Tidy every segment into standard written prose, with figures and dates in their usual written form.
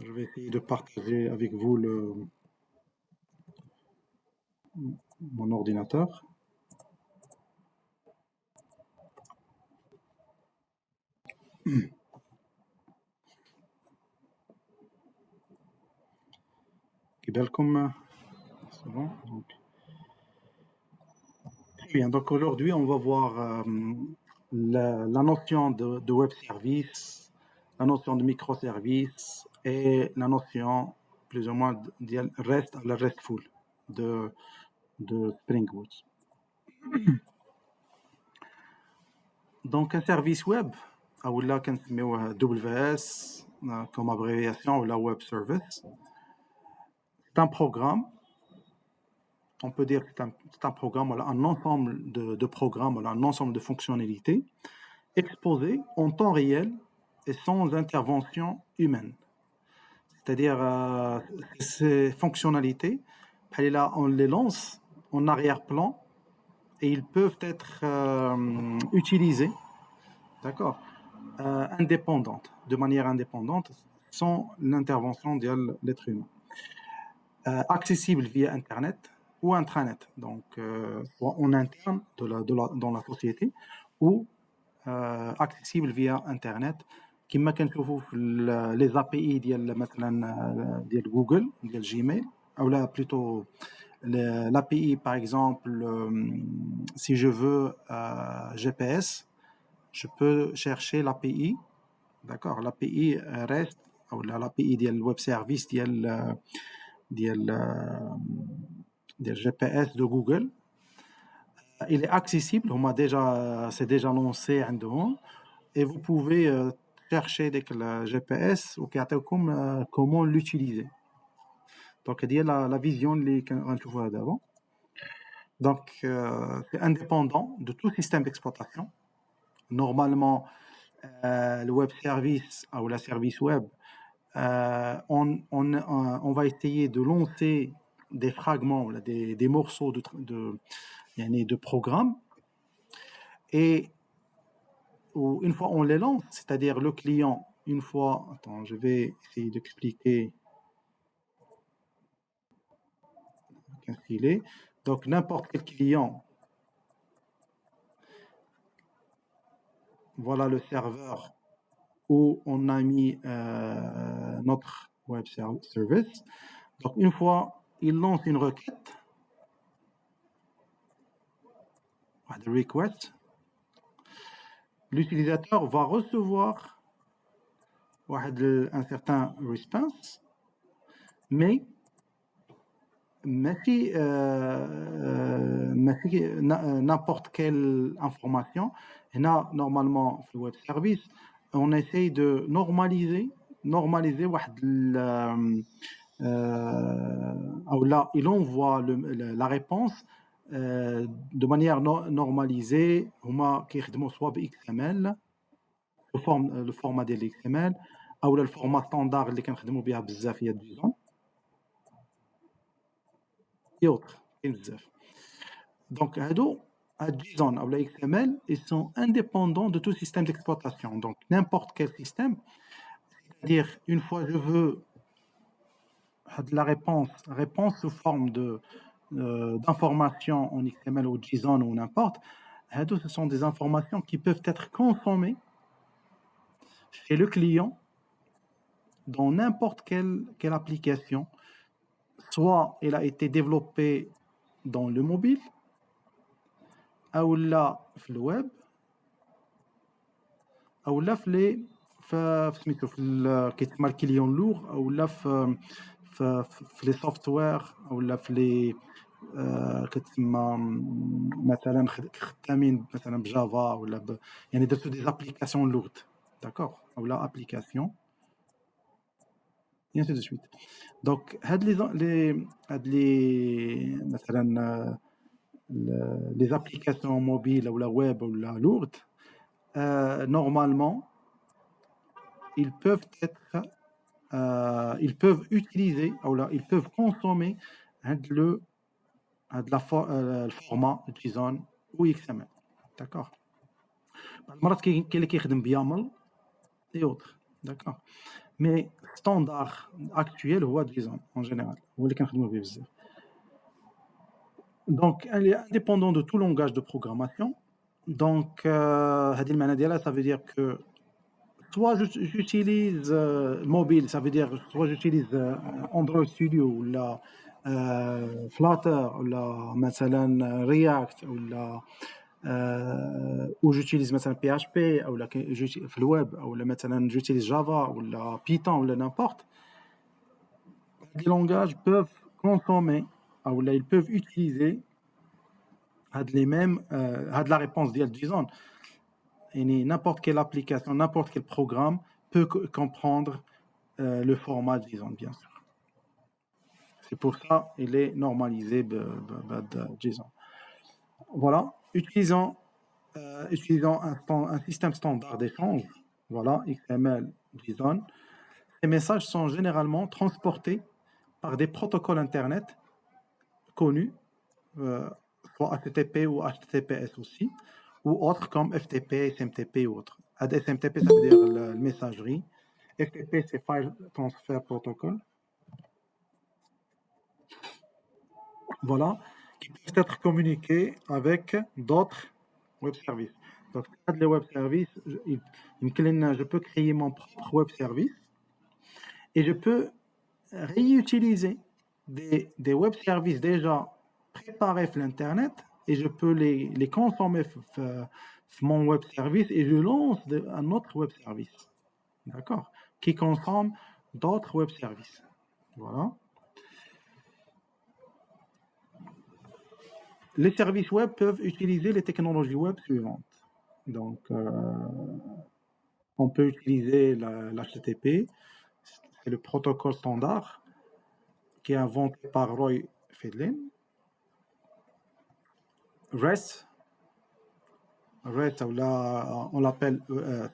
Je vais essayer de partager avec vous mon ordinateur. Welcome. C'est bon. Très bien. Donc aujourd'hui, on va voir la notion de web service, la notion de microservice et la notion plus ou moins de RESTful de Spring Boot. Donc un service web, ou là qu'on met WS comme abréviation, ou la web service. C'est un programme, on peut dire que c'est un programme, un ensemble de programmes, un ensemble de fonctionnalités exposées en temps réel et sans intervention humaine. C'est-à-dire ces fonctionnalités, là, on les lance en arrière-plan et ils peuvent être utilisés, d'accord, de manière indépendante, sans l'intervention de l'être humain. Accessible via Internet ou intranet, donc soit en interne dans la société ou accessible via Internet, كما كنشوفوا في les API ديال مثلا ديال جوجل ديال جيميل ou là plutôt l'API par exemple si je veux GPS, je peux chercher l'API, d'accord, l'API REST ou l'API ديال web service ديال GPS de Google. Il est accessible, c'est déjà lancé عندهم, et vous pouvez chercher le GPS ou comment l'utiliser. Donc il y a la vision اللي غنشوفوها d'avant. Donc c'est indépendant de tout système d'exploitation. Normalement le web service ou la service web, on va essayer de lancer des fragments, des morceaux de programme, et une fois on les lance, c'est-à-dire le client, une fois, attends, je vais essayer d'expliquer ainsi il est. Donc n'importe quel client, voilà le serveur où on a mis notre web service. Donc une fois il lance une requête, de request, l'utilisateur va recevoir un certain response, mais n'importe quelle information. Et là, normalement, le web service, on essaye de normaliser ou là, il envoie la réponse de manière normalisée, soit XML, le format de l'XML, ou le format standard اللي كنخدموا بها بزاف هي JSON et autres. Donc JSON ou la XML, ils sont indépendants de tout système d'exploitation. Donc n'importe quel système, c'est-à-dire une fois je veux la réponse sous forme d'informations en XML ou JSON ou n'importe, ce sont des informations qui peuvent être consommées chez le client dans n'importe quelle application, soit elle a été développée dans le mobile, ou là في الويب, ou là في كيتسمى الكليون لوغ, ou là في les software, ou là في les كتسمى مثلا خدامين مثلا بجافا ولا يعني درتو des applications lourdes, d'accord, ou là application et ainsi de suite. Donc مثلا les applications mobiles ou la web ou la lourde, normalement ils peuvent utiliser ou là ils peuvent consommer le format JSON ou XML, d'accord. مرات كاين اللي كيخدم بيامل et autres, d'accord. mais standard actuel هو JSON en général هو اللي كنخدموا به بزاف. Donc elle est indépendante de tout langage de programmation. Donc هذه المعنى ديالها ça veut dire que soit j'utilise mobile, ça veut dire soit j'utilise Android Studio ou la Flutter ou la مثلا React ou la ou j'utilise مثلا PHP ou la في الويب ou مثلا j'utilise Java ou la Python ou n'importe. Les langages peuvent consommer ou là ils peuvent utiliser les mêmes la réponse ديال JSON. Et n'importe quelle application, n'importe quel programme peut comprendre le format JSON, bien sûr. C'est pour ça qu'il est normalisé JSON. Voilà, utilisant un système standard d'échange, voilà, XML, JSON, ces messages sont généralement transportés par des protocoles Internet connus, soit HTTP ou HTTPS aussi, ou autres comme FTP, SMTP ou autres. SMTP, ça veut dire la messagerie. FTP, c'est File Transfer Protocol. Voilà, qui peuvent être communiqués avec d'autres web services. Donc, les web services, je peux créer mon propre web service et je peux réutiliser des web services déjà préparés sur l'Internet et je peux les consommer mon web service et je lance un autre web service, d'accord, qui consomme d'autres web services. Voilà. Les services web peuvent utiliser les technologies web suivantes. Donc, on peut utiliser l'HTTP, c'est le protocole standard qui est inventé par Roy Fedlin. REST, on l'appelle,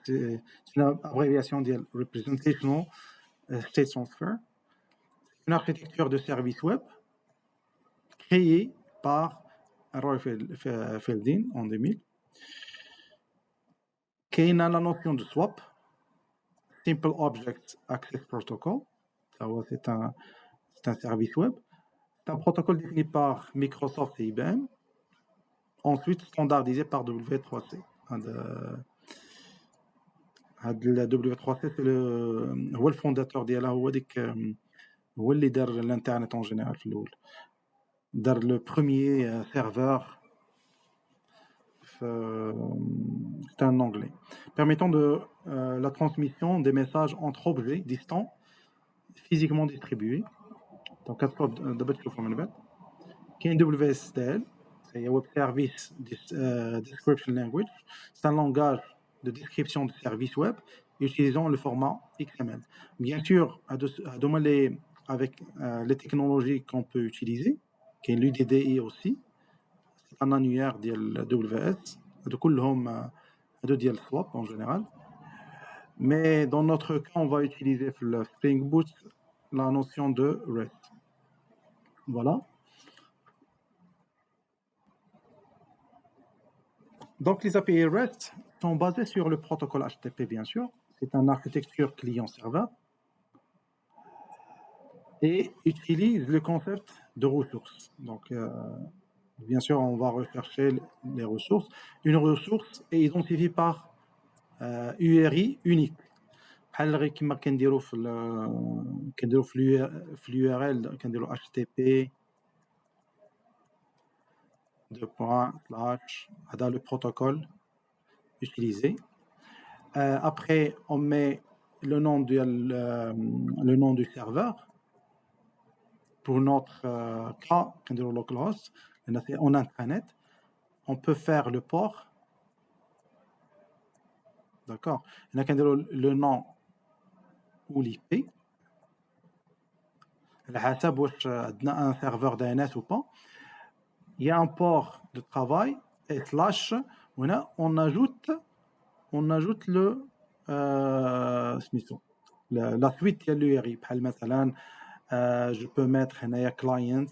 c'est une abréviation de Representational State Transfer. C'est une architecture de service web créée par Roy Fedlin en 2000. Qui a la notion de SWAP, Simple Object Access Protocol. C'est un service web. C'est un protocole défini par Microsoft et IBM. Ensuite standardisé par W3C. Le W3C, c'est le fondateur ديالها هو اللي دار l'internet en général في الأول. دار le premier serveur, c'est un anglais, permettant de la transmission des messages entre objets distants physiquement distribués. Donc d'abord تشوفوا من بعد. كاين WSDL, c'est Web Service Description Language. C'est un langage de description de services web utilisant le format XML. Bien sûr, avec les technologies qu'on peut utiliser, qui est l'UDDI aussi, c'est un annuaire de WS, de كلهم ديال SWAP en général. Mais dans notre cas, on va utiliser le Spring Boot la notion de REST. Voilà. Donc, les API REST sont basés sur le protocole HTTP, bien sûr. C'est une architecture client-serveur et utilise le concept de ressources. Donc, bien sûr, on va rechercher les ressources. Une ressource est identifiée par URI unique. بحال كما كنديروا في l'URL كنديروا HTTP هذا le protocole utilisé. Après, on met le nom du serveur. Pour notre cas, كنديروا localhost, c'est en intranet. On peut faire le port. D'accord. On a le nom ou l'IP. على حسب واش عندنا un serveur DNS ou pas. Il y a un port de travail et slash. On ajoute la suite de l'URI. بحال مثلا je peux mettre هنايا clients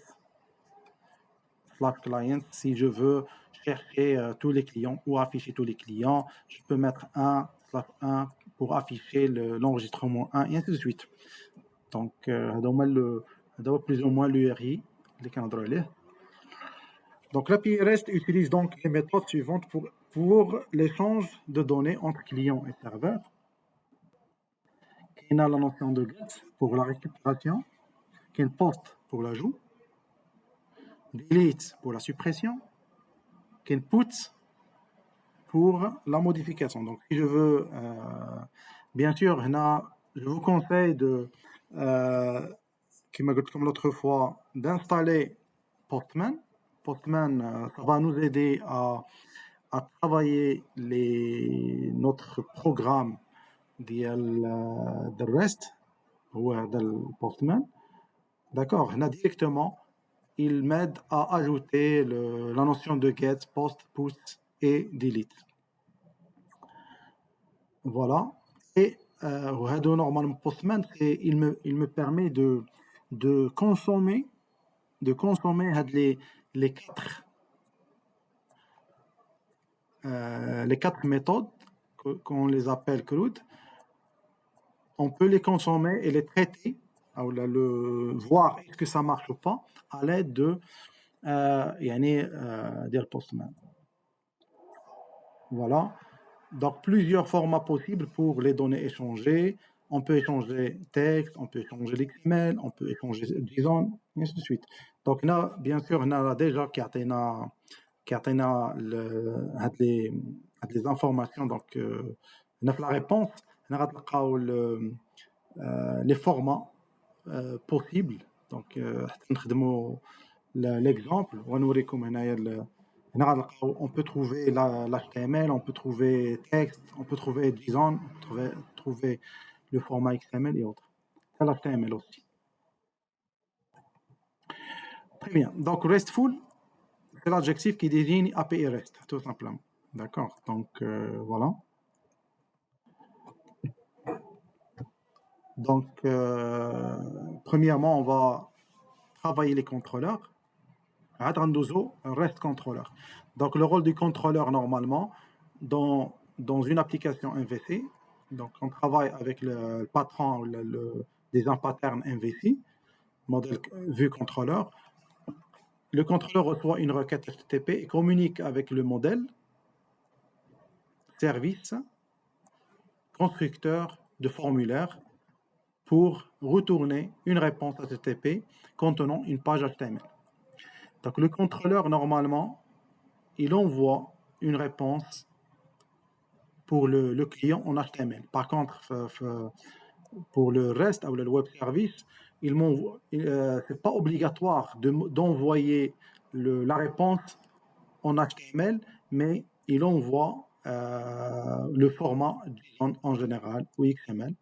/clients si je veux chercher tous les clients ou afficher tous les clients. Je peux mettre 1/1 pour afficher l'enregistrement 1 et ainsi de suite. Donc هذا plus ou moins l'URI اللي كنهضروا عليه. Donc l'API REST utilise donc les méthodes suivantes pour l'échange de données entre clients et serveurs. Il y a la notion de get pour la récupération, qui est post pour l'ajout, delete pour la suppression, qui est put pour la modification. Donc si je veux, bien sûr, je vous conseille de, comme l'autre fois, d'installer Postman. Postman, ça va nous aider à travailler notre programme de REST ou de Postman. D'accord, directement, il m'aide à ajouter la notion de get, post, put et delete. Voilà. Et normalement, Postman, il me permet de consommer les quatre méthodes qu'on les appelle CRUD. On peut les consommer et les traiter, voir est-ce que ça marche ou pas à l'aide de Postman. Voilà. Donc plusieurs formats possibles pour les données échangées. On peut échanger texte, on peut échanger l'XML, on peut échanger JSON, et ainsi de suite. Donc là, bien sûr, on a déjà qui a les informations. Donc on a la réponse. On a les formats possibles. Donc l'exemple. On peut trouver l'HTML, on peut trouver texte, on peut trouver JSON, on peut trouver le format XML et autres. C'est l'HTML aussi. Très bien. Donc, RESTful, c'est l'adjectif qui désigne API REST, tout simplement. D'accord. Donc, voilà. Donc, premièrement, on va travailler les contrôleurs. REST controller. Donc le rôle du contrôleur normalement dans une application MVC, donc on travaille avec le patron ou des pattern MVC, modèle vue contrôleur. Le contrôleur reçoit une requête HTTP et communique avec le modèle, service, constructeur de formulaire pour retourner une réponse HTTP contenant une page HTML. Donc le contrôleur, normalement, il envoie une réponse pour le client en HTML. Par contre, pour le reste, ou le web service, c'est pas obligatoire d'envoyer la réponse en HTML, mais il envoie le format en général, ou XML.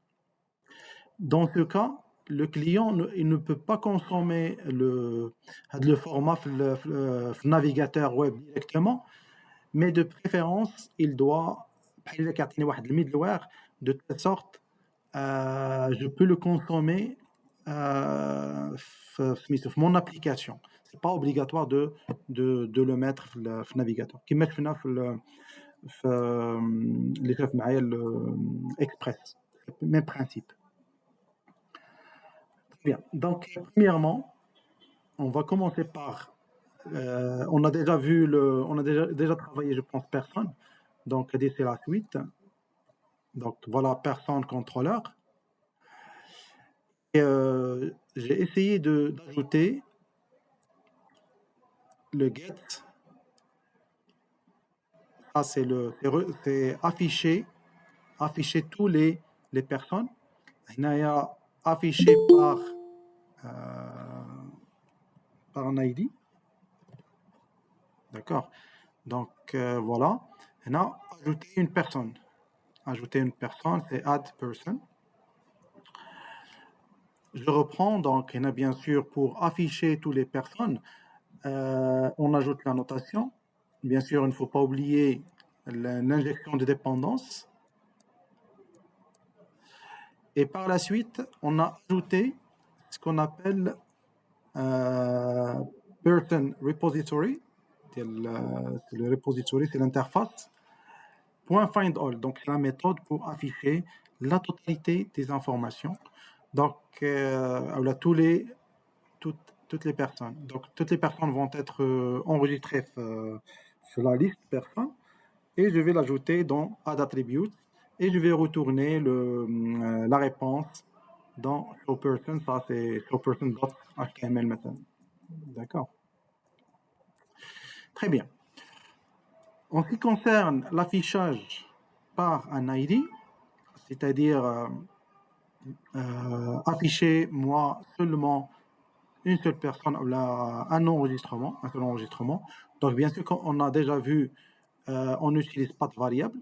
Dans ce cas, le client il ne peut pas consommer le format le navigateur web directement, mais de préférence, il doit de telle sorte je peux le consommer mon application. C'est pas obligatoire de le mettre dans le navigateur. Qui met Express, même principe. Bien. Donc, premièrement, on va commencer par. On a déjà vu on a déjà travaillé, je pense, personne. Donc, c'est la suite. Donc, voilà, personne contrôleur. Et j'ai essayé d'ajouter le get. Ça, c'est afficher tous les personnes. Il y a affiché par un ID. D'accord. Donc, voilà. On a ajouté une personne. Ajouter une personne, c'est add person. Je reprends. Donc, il y en a bien sûr pour afficher toutes les personnes. On ajoute la notation. Bien sûr, il ne faut pas oublier l'injection de dépendance. Et par la suite, on a ajouté ce qu'on appelle person repository. Le repository, c'est l'interface. .findAll, donc c'est la méthode pour afficher la totalité des informations. Donc, toutes les personnes. Donc, toutes les personnes vont être enregistrées sur la liste personnes et je vais l'ajouter dans Add Attributes et je vais retourner la réponse dans ShowPerson. Ça, c'est ShowPerson.html maintenant. D'accord. Très bien. En ce qui concerne l'affichage par un ID, c'est-à-dire afficher moi seulement une seule personne, un enregistrement, un seul enregistrement. Donc bien sûr, comme on a déjà vu, on n'utilise pas de variable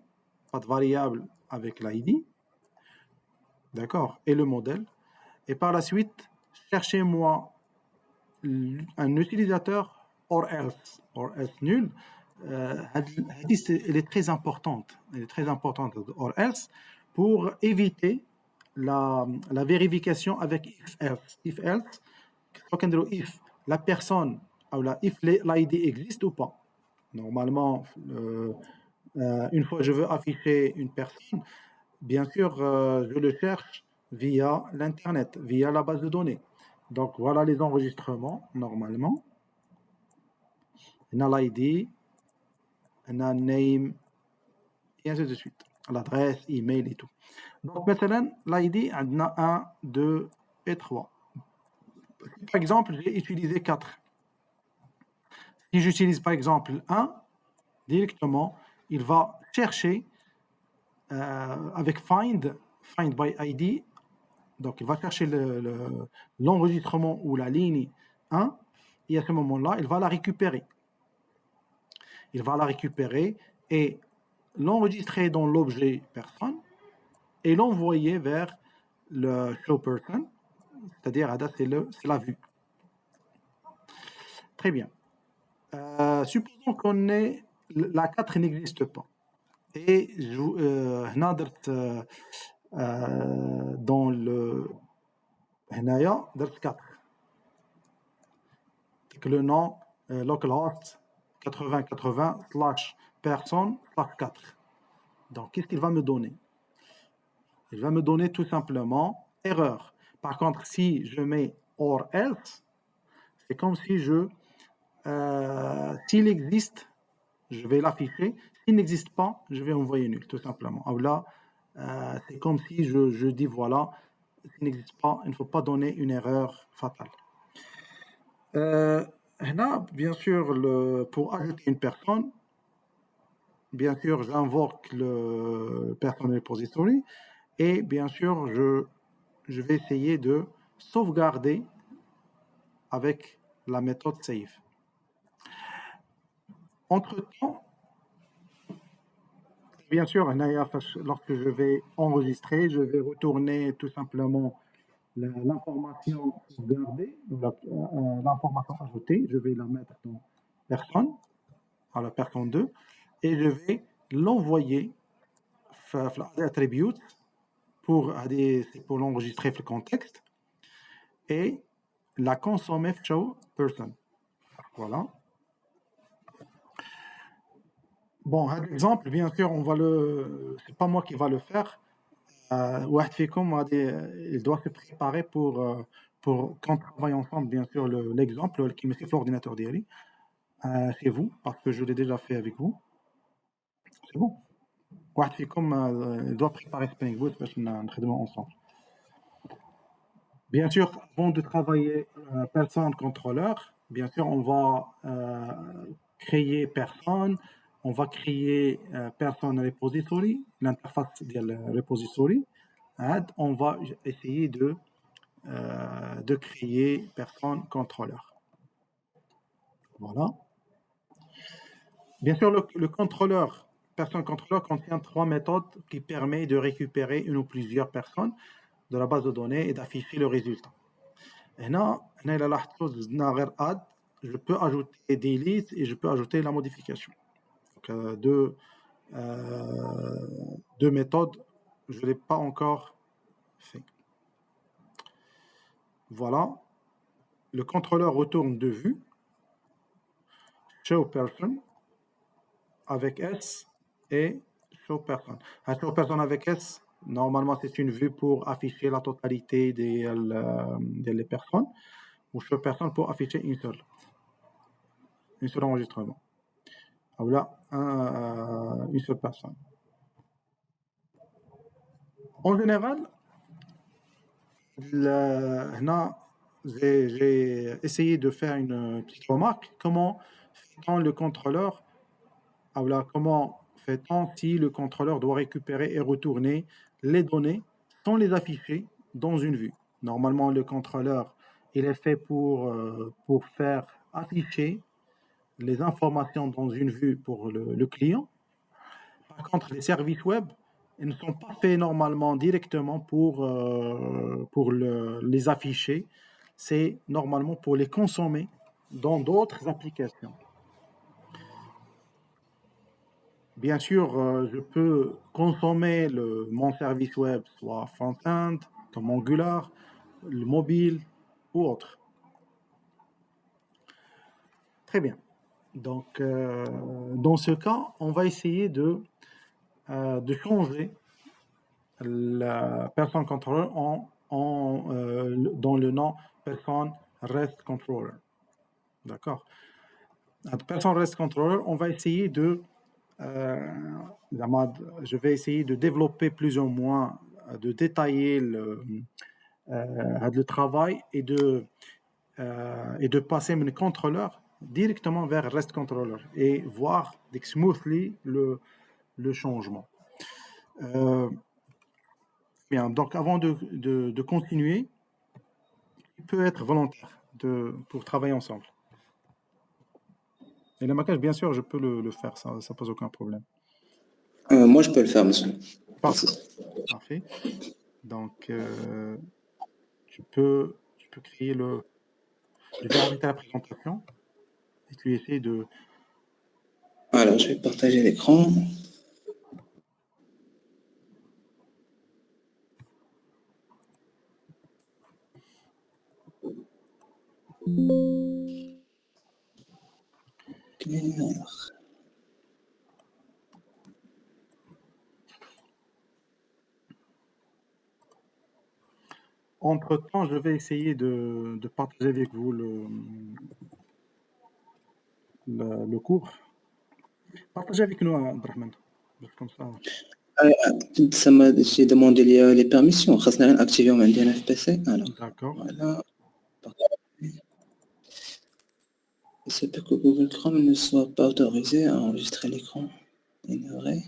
avec l'ID, d'accord, et le modèle. Et par la suite, cherchez-moi un utilisateur or else nul. Elle est très importante. Elle est très importante, or else, pour éviter la vérification avec if else. If else, if la personne ou if l'ID existe ou pas. Normalement, une fois je veux afficher une personne, bien sûr, je le cherche via l'internet, via la base de données. Donc voilà les enregistrements normalement. On a l'ID, on a name, et ainsi de suite. L'adresse, email et tout. Donc maintenant, l'ID, on a 1, 2 et 3. Par exemple, j'ai utilisé 4. Si j'utilise par exemple 1, directement, il va chercher avec find by ID. Donc, il va chercher l'enregistrement ou la ligne 1 et à ce moment-là, il va la récupérer. Il va la récupérer et l'enregistrer dans l'objet personne et l'envoyer vers le show person, c'est-à-dire c'est la vue. Très bien. Supposons qu'on ait la 4 n'existe pas. Et dans le هنايا درت 4 le nom localhost 8080/person/4. Donc qu'est-ce qu'il va me donner? Il va me donner tout simplement erreur. Par contre, si je mets or else, c'est comme si s'il existe, je vais l'afficher. S'il n'existe pas, je vais envoyer nul, tout simplement. Alors là, c'est comme si je dis voilà, s'il n'existe pas, il ne faut pas donner une erreur fatale. Là, bien sûr, pour ajouter une personne, bien sûr, j'invoque le personnel repository et bien sûr, je vais essayer de sauvegarder avec la méthode save. Entre-temps, bien sûr, lorsque je vais enregistrer, je vais retourner tout simplement l'information sauvegardée, l'information ajoutée, je vais la mettre dans personne, à la personne 2, et je vais l'envoyer attributes pour l'enregistrer le contexte et la consommer show person. Voilà. Bon, un exemple, bien sûr, c'est pas moi qui va le faire. Il doit se préparer pour qu'on travaille ensemble, bien sûr, l'exemple qui me fait l'ordinateur d'Eri. C'est vous, parce que je l'ai déjà fait avec vous. C'est bon. Il doit préparer Spring Boot parce qu'on a un traitement ensemble. Bien sûr, avant de travailler personne contrôleur, bien sûr, on va créer personne, on va créer personne repository, l'interface de repository. On va essayer de créer personne contrôleur. Voilà. Bien sûr, le contrôleur, personne contrôleur contient 3 méthodes qui permettent de récupérer une ou plusieurs personnes de la base de données et d'afficher le résultat. Et là, je peux ajouter des listes et je peux ajouter la modification. Donc, deux méthodes, je ne l'ai pas encore fait. Voilà. Le contrôleur retourne de vue. Show person avec S et show person. Un show person avec S, Normalement, c'est une vue pour afficher la totalité des personnes, ou chaque personne pour afficher une seule enregistrement. Ou là, une seule personne. En général, là, j'ai essayé de faire une petite remarque. Comment fait-on le contrôleur, ou là, comment fait-on si le contrôleur doit récupérer et retourner les données sans les afficher dans une vue? Normalement, le contrôleur, il est fait pour faire afficher les informations dans une vue pour le client. Par contre, les services web, ils ne sont pas faits normalement directement pour les afficher. C'est normalement pour les consommer dans d'autres applications. Bien sûr, je peux consommer mon service web, soit front-end, comme Angular, le mobile ou autre. Très bien. Donc, dans ce cas, on va essayer de changer la person controller dans le nom person rest controller. D'accord. Person rest controller, on va essayer je vais essayer de développer plus ou moins, de détailler le travail et de passer mon contrôleur directement vers rest controller et voir smoothly le changement. Bien, donc avant de continuer, il peut être volontaire pour travailler ensemble. Et le maquillage, bien sûr, je peux le faire, ça pose aucun problème. Moi, je peux le faire, monsieur. Parfait. Donc, tu peux créer je vais arrêter la présentation et tu essaies de... Alors, je vais partager l'écran. Entre-temps, je vais essayer de partager avec vous le cours. Partagez avec nous, Abdelrahman. Comme ça. J'ai demandé les permissions. On va activer un DNFPC. D'accord. Voilà. Il se peut que Google Chrome ne soit pas autorisé à enregistrer l'écran. Ignorer.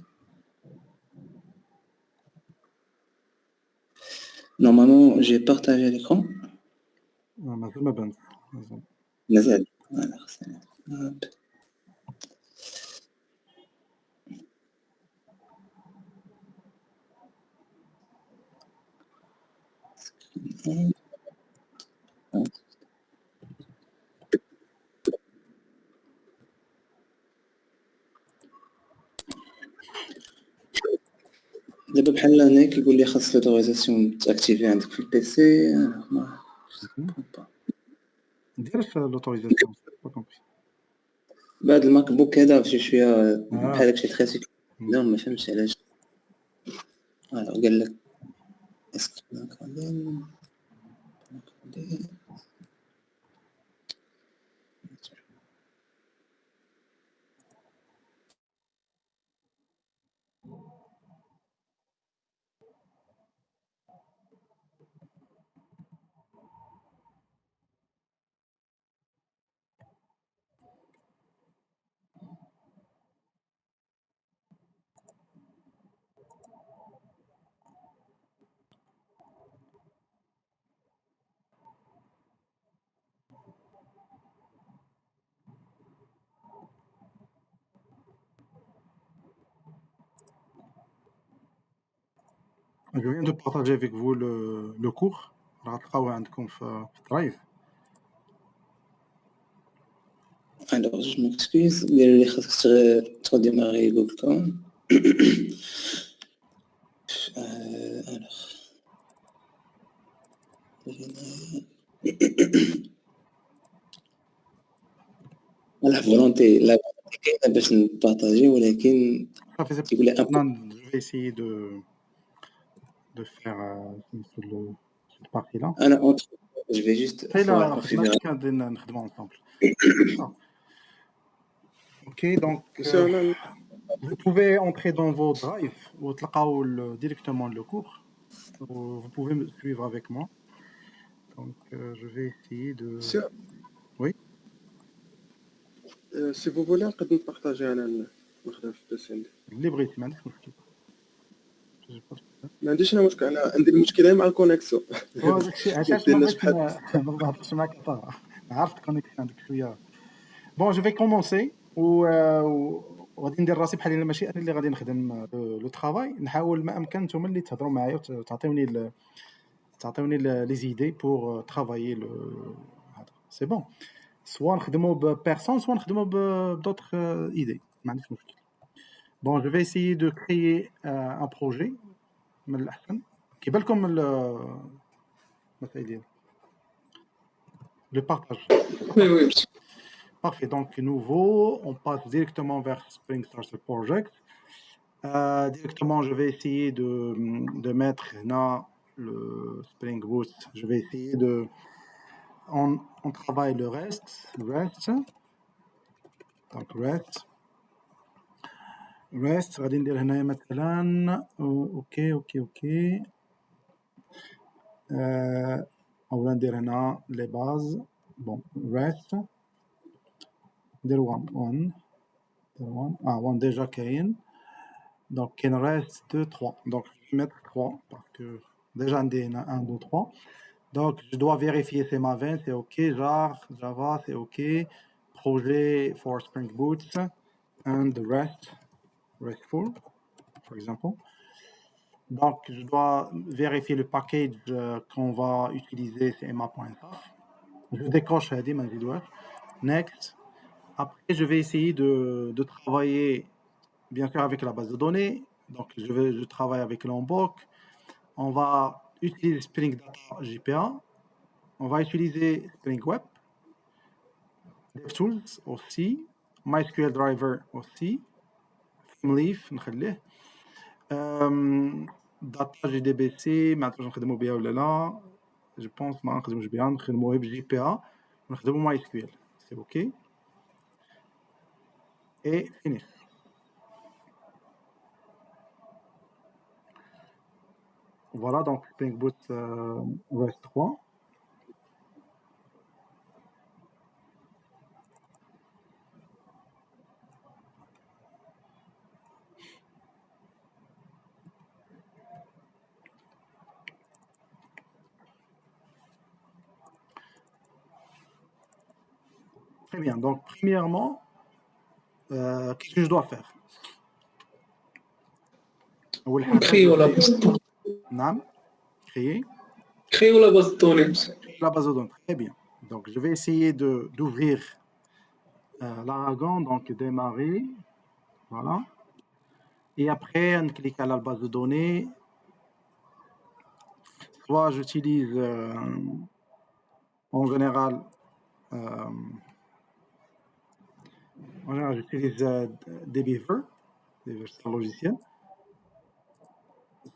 Normalement, j'ai partagé l'écran. Voilà, دابا بحال هناك كيقول لي خاص لوتوريزاسيون تاكتيفي عندك في البيسي. ندير لوتوريزاسيون با كومبري. بعد الماك بوك هذا شي شويه بحال داكشي تري سيكور. لا ما فهمتش علاش. قال لك Je viens de partager avec vous le cours. Alors, je m'excuse, mais les trop démarrer Google Chrome. Alors. La volonté كاينه باش نبارطاجي ولكن je vais essayer de faire cette partie-là. Je vais juste C'est faire la configurer. ensemble. Ok, donc Monsieur Anan, vous pouvez entrer dans vos drives ou directement le cours. Vous pouvez me suivre avec moi. Donc je vais essayer de. monsieur, Oui. si vous voulez نقدر نبارطاجي انا نخدم في البيس عندي. Libre ici, ما عنديش مشكل. ما عنديش انا مشكل، انا عندي المشكله مع الكونيكسيون. داكشي علاش ما بغيتش ما نهضرش معاك طبعا. عرفت الكونيكسيون عندك شويه. بون جو في كومونسي وغادي ندير راسي بحال الا ماشي انا اللي غادي نخدم لو طرافاي. نحاول ما امكن نتوما اللي تهضروا معايا وتعطيوني لي زيدي بور طرافايي هذا سي بون. سوا نخدموا ببيرسون سوا نخدموا بدوطخ ايدي، ما عنديش مشكل. بون جو في اسيي دو كريي ان بروجي من الاحسن كيبان لكم المسائل ديال le partage. Oui. Parfait. Donc, nouveau, on passe directement vers Spring Starter Project. Directement, je vais essayer de mettre là le Spring Boot. Je vais essayer de. On travaille le REST. Donc, REST. غادي ندير هنايا مثلا. اوكي. أولا ندير هنا les bases. Bon, REST. ندير one déjà كاين. Donc كاين REST 2 3. Donc je vais mettre 3 parce que déjà on a 1 2 3. Donc je dois vérifier c'est Maven, c'est OK, Java, c'est OK. Projet for Spring Boot and the RESTful, for example. Donc je dois vérifier le package qu'on va utiliser, c'est emma.saf. Je décoche هذه ما نزيدوهاش. Next. Après, je vais essayer de travailler, bien sûr, avec la base de données. Donc, je travaille avec Lombok. On va utiliser Spring Data JPA. On va utiliser Spring Web. DevTools aussi. MySQL Driver aussi. Themeleaf, نخليه. Data JDBC. ما نعرفش نخدموا بها ولا لا. Je pense ما نخدموش بها. نخدموا بJPA. ونخدموا MySQL. C'est OK. Et finish. Voilà, donc Spring Boot REST 3. Très bien, donc premièrement, qu'est-ce que je dois faire? Créer la base de données. Non, créer La base de données. la base de données. Très bien. Donc je vais essayer d'ouvrir l'Aragon, donc démarrer. Voilà. Et après, on clique à la base de données. Soit j'utilise en général j'utilise des Beaver, c'est un logiciel.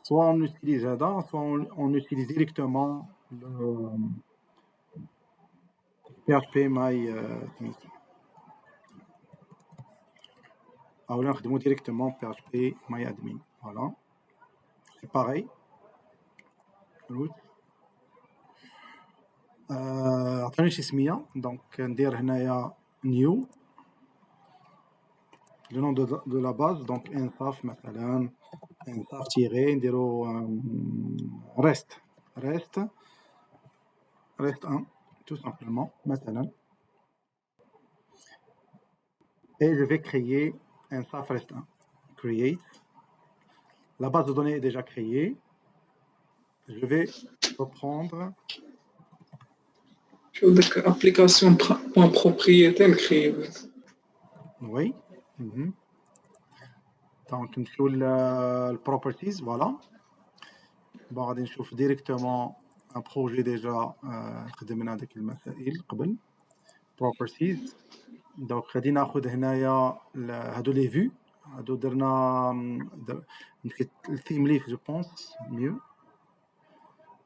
Soit on utilise Ada, soit on utilise directement le PHP MySmith. Alors là, on directement PHP MyAdmin. Voilà. C'est pareil. Root. عطاني شي سمية. Donc ندير هنايا new. Le nom de la base, donc insaf مثلا insaf tiré نديرو rest 1 tout simplement مثلا. Et je vais créer insaf rest 1. Create. La base de données est déjà créée. Je vais reprendre. شوف application point propriétaire créée. Oui. Donc نمشيو properties, voilà. Bon, غادي نشوف directement un projet déjà خدمنا ديك المسائل قبل. Properties. Donc غادي ناخذ هنايا هادو لي فيو. هادو درنا نسيت الثيم ليف جو بونس mieux.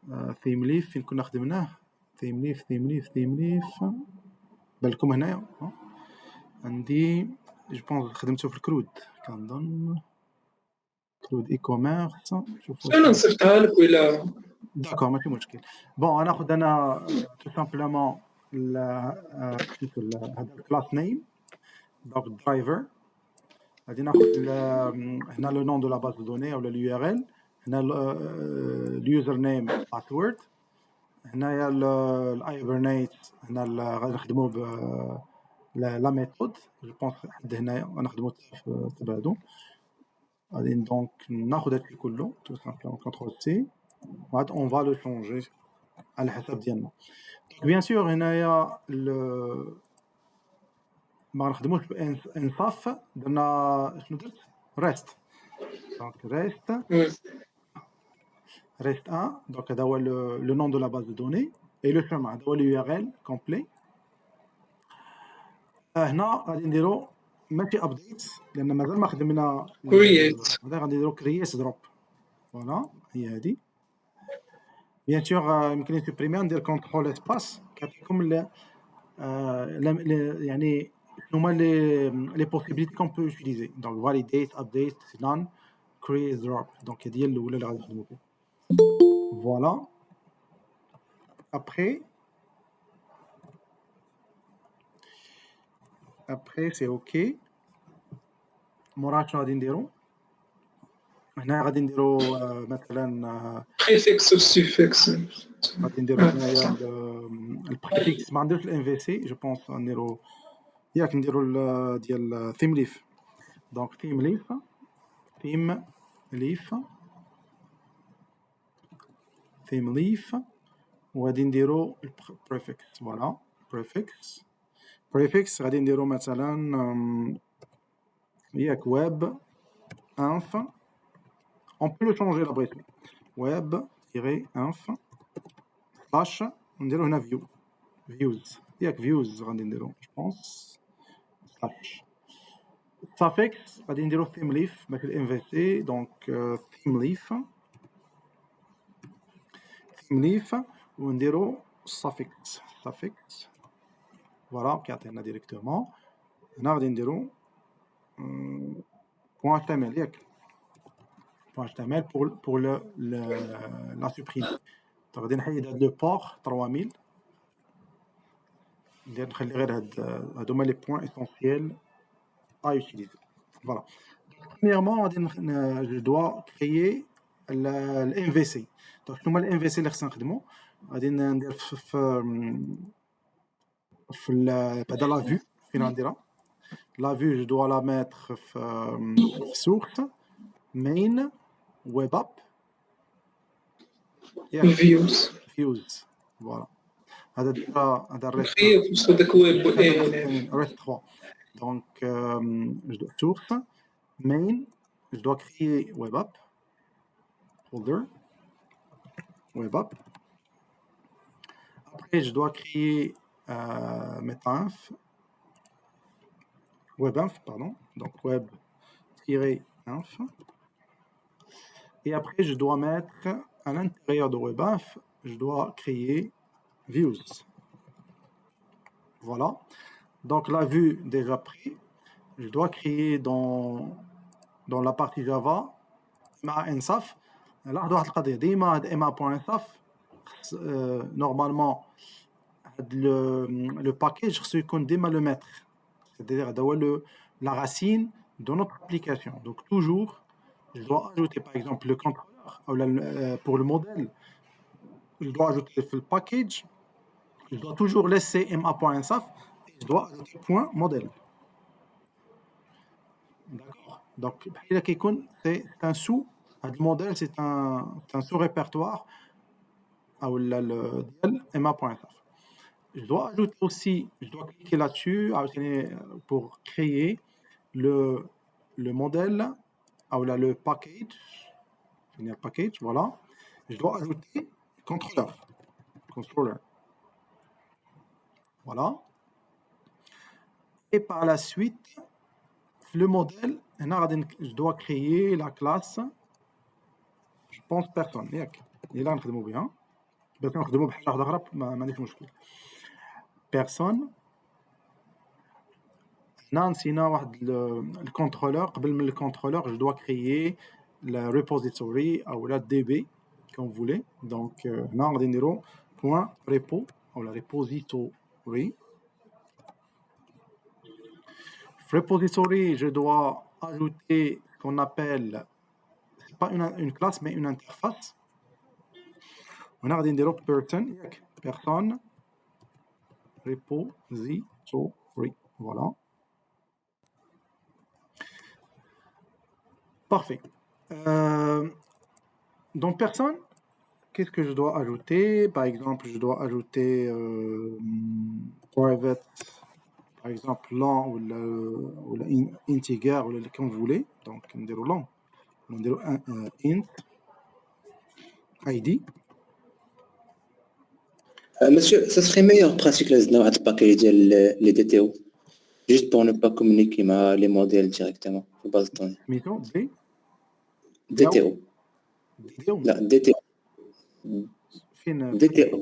theme leaf فين كنا خدمناه theme leaf بالكم هنايا عندي جو بونس خدمته في الكرود كنظن كرود اي كوميرس انا نصيفطها لك ولا داكور ماشي مشكل بون ناخذ انا تو سامبلومون هذا الكلاس نيم دونك درايفر غادي ناخذ هنا لو نون دو لا باز دو دوني ولا اليو ار ال هنا اليوزر نيم باسورد هنايا الايبرنيت هنا غادي نخدمو ب لا ميثود جو بونس حد هنايا غنخدمو تبع هادو غادي دونك ناخذ هادشي كله تو سامبلومون كونترول سي وعاد اون فا لو شونجي على حسب ديالنا بيان سور هنايا ما غنخدموش بانصاف درنا شنو درت ريست دونك ريست 1 دونك هذا هو لو نون دو لا باز دو دوني اي لو شيما هذا هو اليو ار ال كومبلي هنا غادي نديرو ماشي ابديت لان مازال ما خدمنا كرييت هذا غادي نديرو كرييت دروب فوالا هي هذه بيان سور يمكن نسوبريمي ندير كونترول اسباس كيعطيكم يعني شنو هما لي بوسيبيليتي كون بو يوتيليزي دونك فاليديت ابديت نون كرييت دروب دونك هذه هي الاولى اللي غادي نخدمو بها فوالا après c'est ok مورا شنو غادي نديرو هنا غادي نديرو مثلا بريفيكس وسوفيكس غادي نديرو هنايا البريفيكس ما نديروش الام في سي جو بونس نديرو ياك نديرو ديال ثيم ليف دونك ثيم ليف وغادي نديرو البريفيكس فوالا بريفيكس غادي نديرو مثلا ياك ويب انف on peut le changer l'adresse web-inf slash نديرو هنا views ياك views غادي نديرو je pense slash suffix غادي نديرو theme leaf ماشي ال MVC donc theme leaf ونديرو suffix فوالا كيعطينا ديريكتومون هنا غادي نديرو point html ياك .html pour la supprimer donc غادي نحيد هاد لو بور 3000 ندير نخلي غير هادو هما لي بوين اسونسييل à utiliser voilà premièrement غادي je dois créer ال MVC donc شنو هما ال MVC اللي خصنا نخدمو غادي ندير في بعدا لا فيو فين غنديرها لا فيو je dois la mettre في source main web app views voilà هذا الريست كيف هذاك ويب reste 3 donc je dois source main je dois créer web app folder web app après je dois créer metinf webinf pardon donc web-inf et après je dois mettre à l'intérieur de webinf je dois créer views voilà donc la vue déjà pris je dois créer dans la partie Java مع انصاف لاحظوا واحد القضيه ديما هاد ema.insaf normalement هاد le package خصو يكون ديما le maître c'est-à-dire هذا هو la racine de notre application donc toujours je dois ajouter par exemple le contrôleur ou pour le modèle je dois ajouter le package je dois toujours laisser ma.insaf et je dois ajouter point modèle d'accord donc بحال كيكون c'est un sous هذا الموديل c'est un sous répertoire ou ديال ma.insaf je dois ajouter aussi je dois cliquer là-dessus pour créer le modèle ou le package voilà je dois ajouter controller voilà et par la suite le modèle je dois créer la classe je pense personne ياك اللي غنخدموا بها باش نخدموا بحاجه واحده اخرى ما عنديش مشكل. بيرسون هنا نسينا واحد الكونترولور. قبل من الكونترولور جو دوا كريي لا ريبوزيتوري او لا دي بي كون فولي. دونك هنا غادي نديرو بوين ريبو او لا ريبوزيتوري. في repository je dois ajouter ce qu'on appelle, c'est pas une classe mais une interface. هنا غادي نديرو person ياك person repository. Voilà. Parfait. Dans personne, qu'est-ce que je dois ajouter? Par exemple, je dois ajouter private, par exemple long ou integer ou comme vous voulez. Donc on dit long, on dit int id. Monsieur, ça serait meilleur pratique de paquet les DTO, juste pour ne pas communiquer les modèles directement de base de données. Mission DTO. لا DTO. DTO.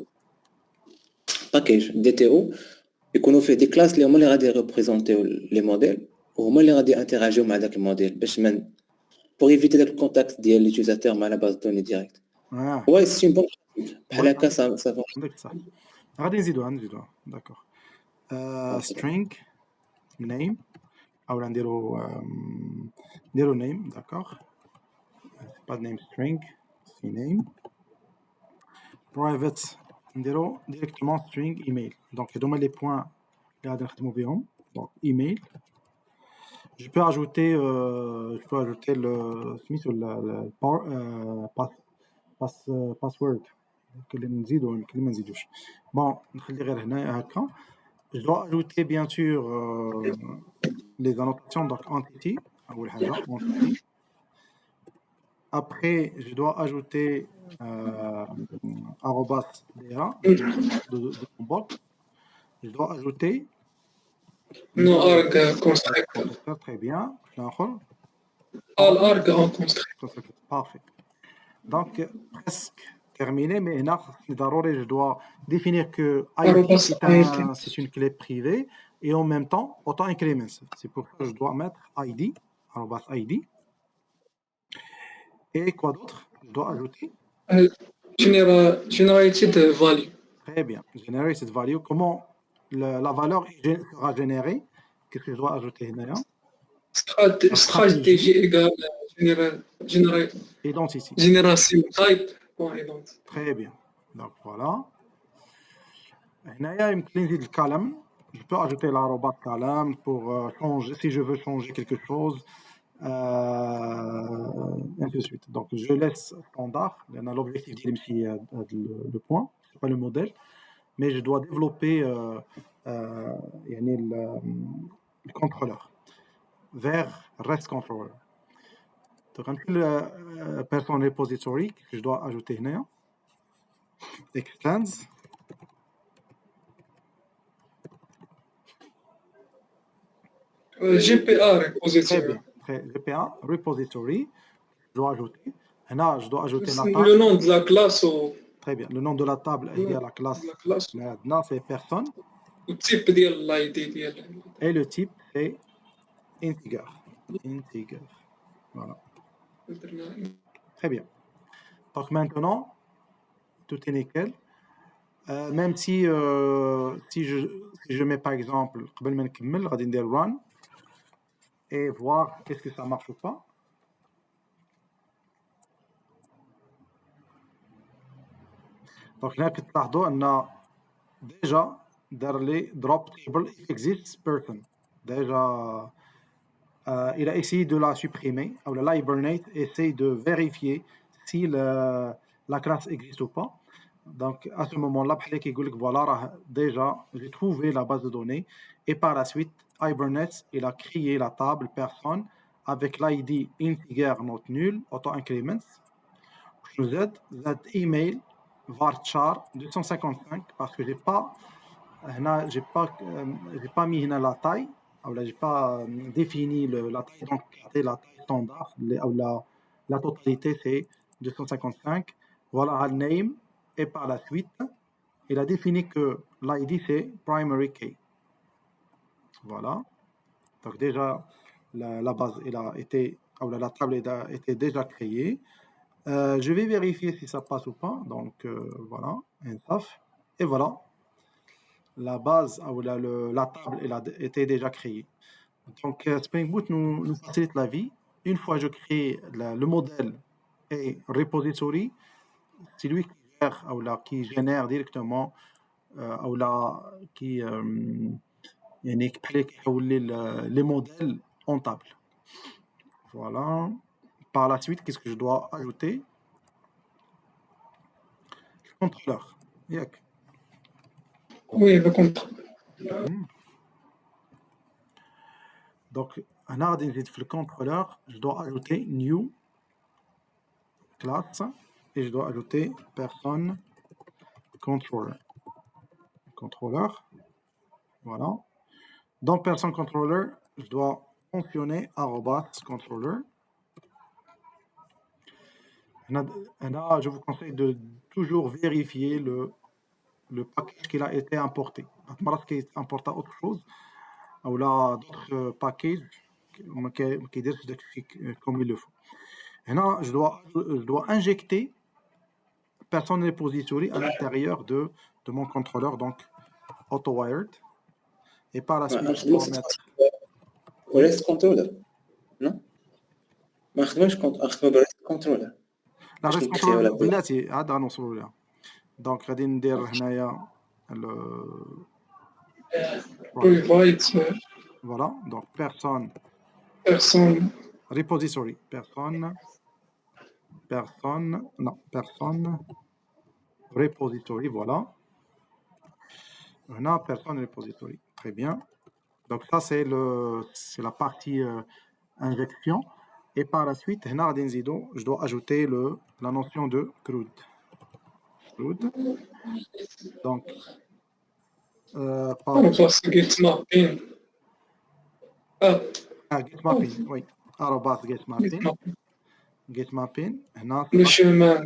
Package DTO. يكونوا فيه دي كلاس اللي هما اللي غادي ريبريزونتيو لي موديل وهما اللي غادي انتراجيو مع داك الموديل باش من بور ايفيتي داك الكونتاكت ديال ليوتيزاتور مع لا باز دوني ديريكت. وي سي بون بحال هكا صافي. عندك صح. غادي نزيدوها داكور. string name او نديرو name داكور. c'est pas name string c'est name. private نديرو directement string email. Donc هادو هما les points اللي غادي نخدمو بهم. donc email. je peux ajouter le سميتو password. كلي نزيدو كلي ما نزيدوش. bon نخلي غير هنايا هكا. je dois ajouter bien sûr les annotations. donc entity اول حاجه entity. Après, je dois ajouter arrobas de mon bot. Je dois ajouter No arg constructor. Très bien. All arg en constructor. Parfait. Donc, presque terminé, mais je dois définir que ID c'est une clé privée et en même temps auto-increments. C'est pour ça que je dois mettre ID, arrobas ID. Et quoi d'autre? Je dois ajouter Generated value. Très bien. Generated value. Comment la valeur sera générée? Qu'est-ce que je dois ajouter là? Stratégie égale Identity. Génération type. Très bien. Donc voilà. Là, il y a le column. Je peux ajouter l'arrobas column pour changer si je veux changer quelque chose. Ainsi de suite. Donc je laisse standard. L'objectif c'est le point, c'est pas le modèle, mais je dois développer le contrôleur vers REST controller. Donc le person repository que je dois ajouter là, extends GPA repository. GPA repository, je dois ajouter. Là, je dois ajouter la table. Le nom de la classe ou... Très bien. Le nom de la table est lié à la classe. Maintenant, c'est personne. Le type de l'ID. Et le type, c'est integer. Integer. Voilà. Très bien. Donc maintenant, tout est nickel. Même si je mets par exemple, run et voir qu'est-ce que ça marche ou pas. Donc là, on a déjà dans les drop table exists person. Déjà, il a essayé de la supprimer. Ou la Hibernate essaye de vérifier si la classe existe ou pas. Donc à ce moment-là, voilà, déjà j'ai trouvé la base de données et par la suite, Hibernate il a créé la table personne avec l'ID integer not nul auto-increments. Z email varchar 255 parce que j'ai pas mis la taille ou là j'ai pas défini la taille. Donc la taille standard ou la totalité c'est 255. Voilà le name et par la suite, il a défini que l'ID c'est primary key. Voilà. Donc déjà, la base elle a été, ou la table a été déjà créée. Je vais vérifier si ça passe ou pas. Donc voilà, INSAF. Et voilà, la base ou la table elle a été déjà créée. Donc Spring Boot nous facilite la vie. Une fois je crée le modèle et repository, c'est lui qui gère ou là qui génère directement ou là qui يعني كيحول لي les modèles en table. Voilà. Par la suite, qu'est-ce que je dois ajouter? Le contrôleur. ياك. Oui, le contrôle. Donc هنا غادي نزيد في le contrôleur, je dois ajouter new class et je dois ajouter personne controller. Voilà. Dans personne controller, je dois mentionner @controller. Là, je vous conseille de toujours vérifier le package qui a été importé. Ce qui est importé autre chose, ou là d'autres packages qui disent comme il le faut. Et là, je dois injecter personne repository à l'intérieur de mon contrôleur, donc auto-wired. Et par la suite, je dois mettre REST controller non ما خدمش REST controller la باش REST نكريو controller لا بلاتي عاد غنوصلوا لها. دونك غادي ندير هنايا Provide voilà, donc personne personne repository, personne repository, voilà. On a personne repository, très bien. Donc ça c'est la partie injection. Et par la suite, je dois ajouter la notion de CRUD. Donc on va se get mapping. get mapping, oui. Get mapping. Get mapping. Le chemin.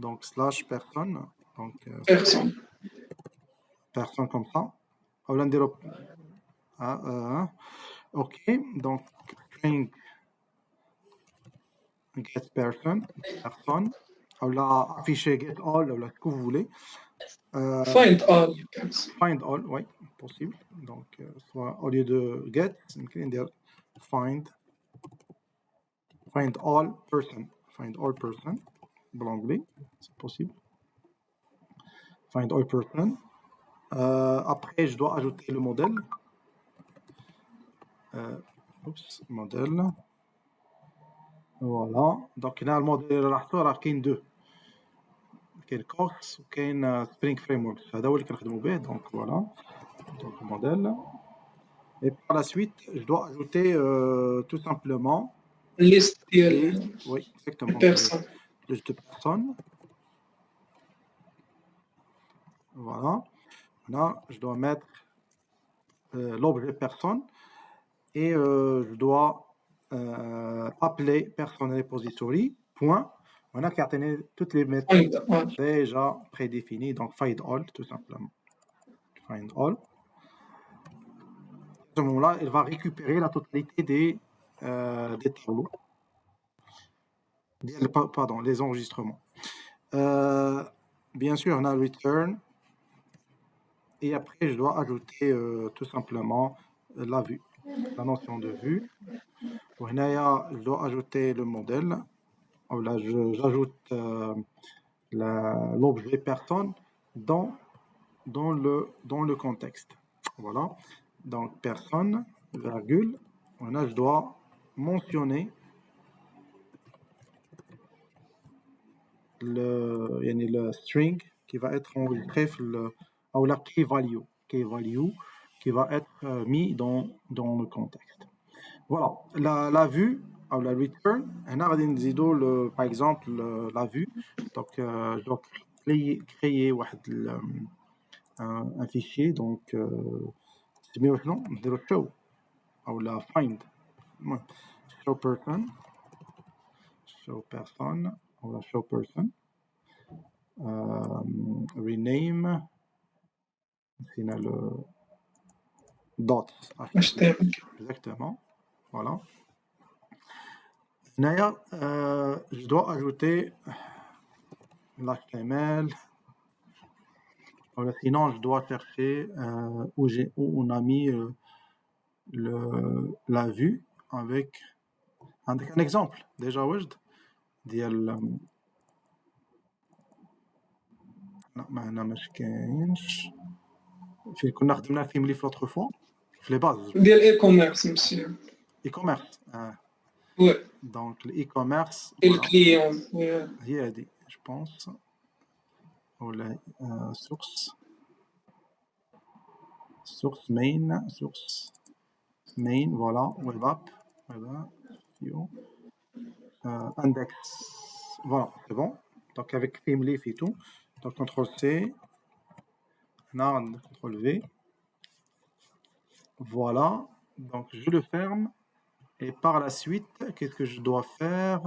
Donc slash personne. Donc personne comme ça. Ok, donc string get personne, ou là afficher get all, ou là ce que vous voulez. Find all. Find all, oui, possible. Donc soit au lieu de get, find all person, de l'anglais, c'est possible. Find all person. Après, je dois ajouter le modèle. Modèle. Voilà. Donc là, le modèle راه كاين deux. كاين Cox وكاين Spring Frameworks. هذا هو اللي كنخدموا به. Donc voilà. Donc modèle. Et par la suite, je dois ajouter tout simplement liste oui, exactement. Liste de personnes. Voilà. Là, je dois mettre l'objet personne et je dois appeler personne repository point. On a cartonné toutes les méthodes déjà prédéfinies, donc find all tout simplement. Find all. À ce moment-là, il va récupérer la totalité des tableaux, pardon, les enregistrements. Bien sûr, on a return. Et après, je dois ajouter tout simplement la vue, la notion de vue. Je dois ajouter le modèle. Là, j'ajoute l'objet personne dans le contexte. Voilà. Donc, personne, virgule. Là, je dois mentionner le string qui va être enregistré ou la key value qui va être mis dans le contexte. Voilà, la vue ou la return, par exemple la vue. Donc je dois créer un fichier, donc c'est mieux non, de show ou la find show person ou la show person. rename, c'est le dots. HTML. Exactement. Voilà. Naya, je dois ajouter l'HTML. Sinon, je dois chercher où on a mis la vue avec un exemple. Déjà, وجد ديال لا ما هنا مش كاينش فين كنا خدمنا فيه ملي في لوطخ فوا في لي باز ديال اي كوميرس مسيو. اي كوميرس وي دونك الاي كوميرس الكليون هي هذه جو بونس ولا source main voilà web app index voilà c'est bon donc avec themeleaf et tout donc CTRL C CTRL V voilà donc je le ferme et par la suite qu'est-ce que je dois faire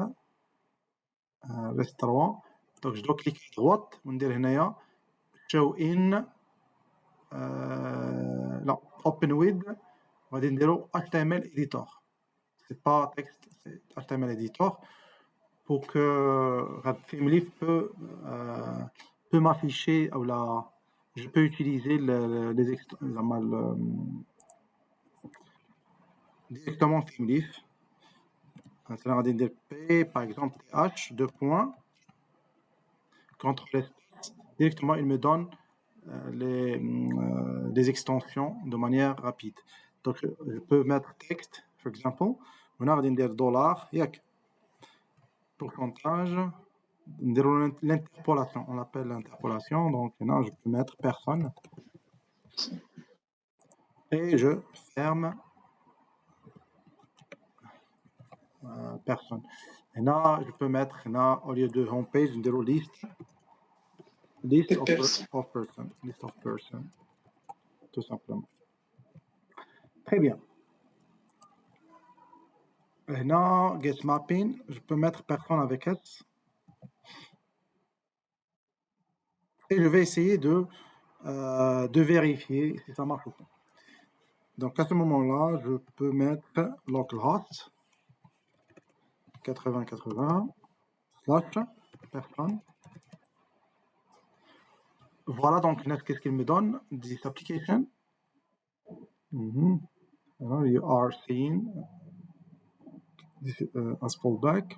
reste 3 donc je dois cliquer à droite وندير هنايا show in لا open with غادي نديرو HTML editor c'est pas texte c'est HTML editor pour que Themeleaf peut m'afficher ou là je peux utiliser directement Themeleaf. Maintenant غادي ندير P par exemple TH 2 points CTRL espace directement il me donne les extensions de manière rapide. Donc je peux mettre texte par exemple on a ندير dollar ياك pourcentage l'interpolation on l'appelle l'interpolation donc là je peux mettre personne et je ferme personne et là je peux mettre là au lieu de home page نديرو list of person tout simplement. Très bien. Maintenant, get mapping, je peux mettre personne avec S. Et je vais essayer de vérifier si ça marche ou pas. Donc à ce moment-là, je peux mettre localhost 8080 / personne. Voilà donc qu'est-ce qu'il me donne this application. You are seeing this as fallback.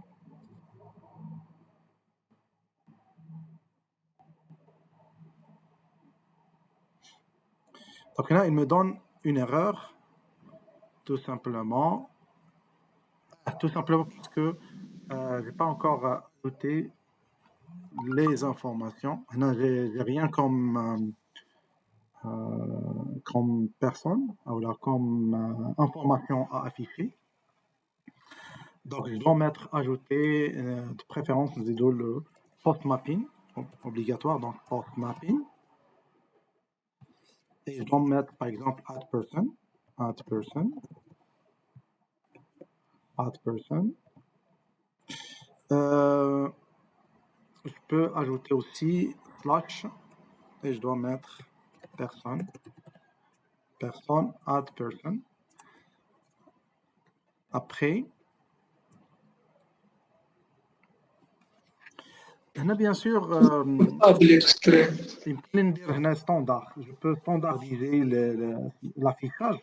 Donc là, il me donne une erreur, tout simplement parce que je n'ai pas encore ajouté les informations. Là, j'ai rien comme personne, ou là, comme information à afficher. Donc, je dois ajouter de préférence le post mapping, obligatoire, donc post mapping. Et je dois mettre par exemple add person. Je peux ajouter aussi slash et je dois mettre personne add person. Après هنا bien sûr يمكن ندير هنا standard. Je peux standardiser l'affichage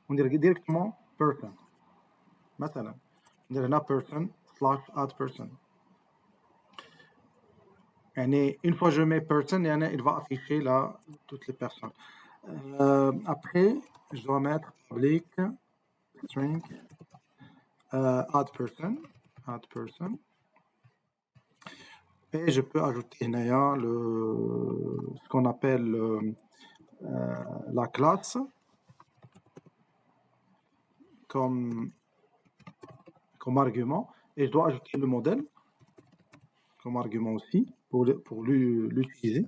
وندير directement person مثلا ندير هنا person / add person. يعني une fois je mets person يعني il va afficher là toutes les personnes. Après je dois mettre public string add person et je peux ajouter ce qu'on appelle la classe comme argument et je dois ajouter le modèle comme argument aussi pour l'utiliser.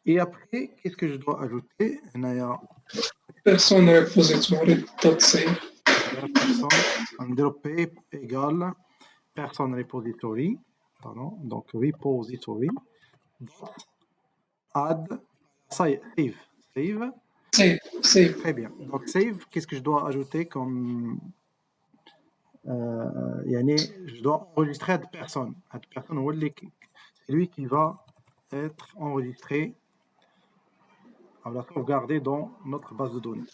Et après, qu'est-ce que je dois ajouter? Person repository P égale person repository, pardon, donc repository add save. سيف Très bien. Donc save, qu'est-ce que je dois ajouter comme يعني je dois enregistrer cette personne. Cette personne c'est lui qui va être enregistré, on va sauvegarder dans notre base de données.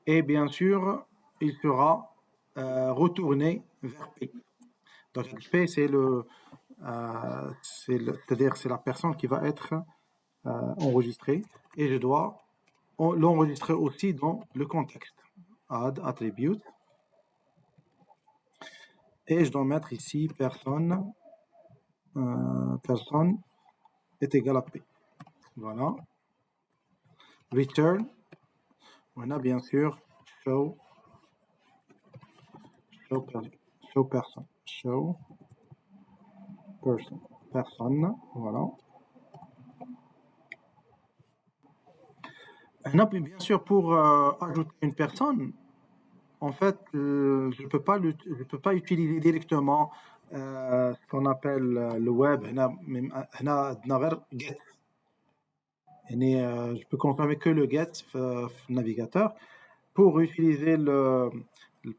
Et bien sûr, il sera retourné vers P. Donc P, c'est-à-dire c'est la personne qui va être enregistrée, et je dois l'enregistrer aussi dans le contexte. Add attribute. Et je dois mettre ici personne est égal à P. Voilà. Return. On a bien sûr show personne. Voilà. On a bien sûr pour ajouter une personne. En fait, je peux pas utiliser directement ce qu'on appelle le web. Get. Je peux consommer que le get le navigateur. Pour utiliser le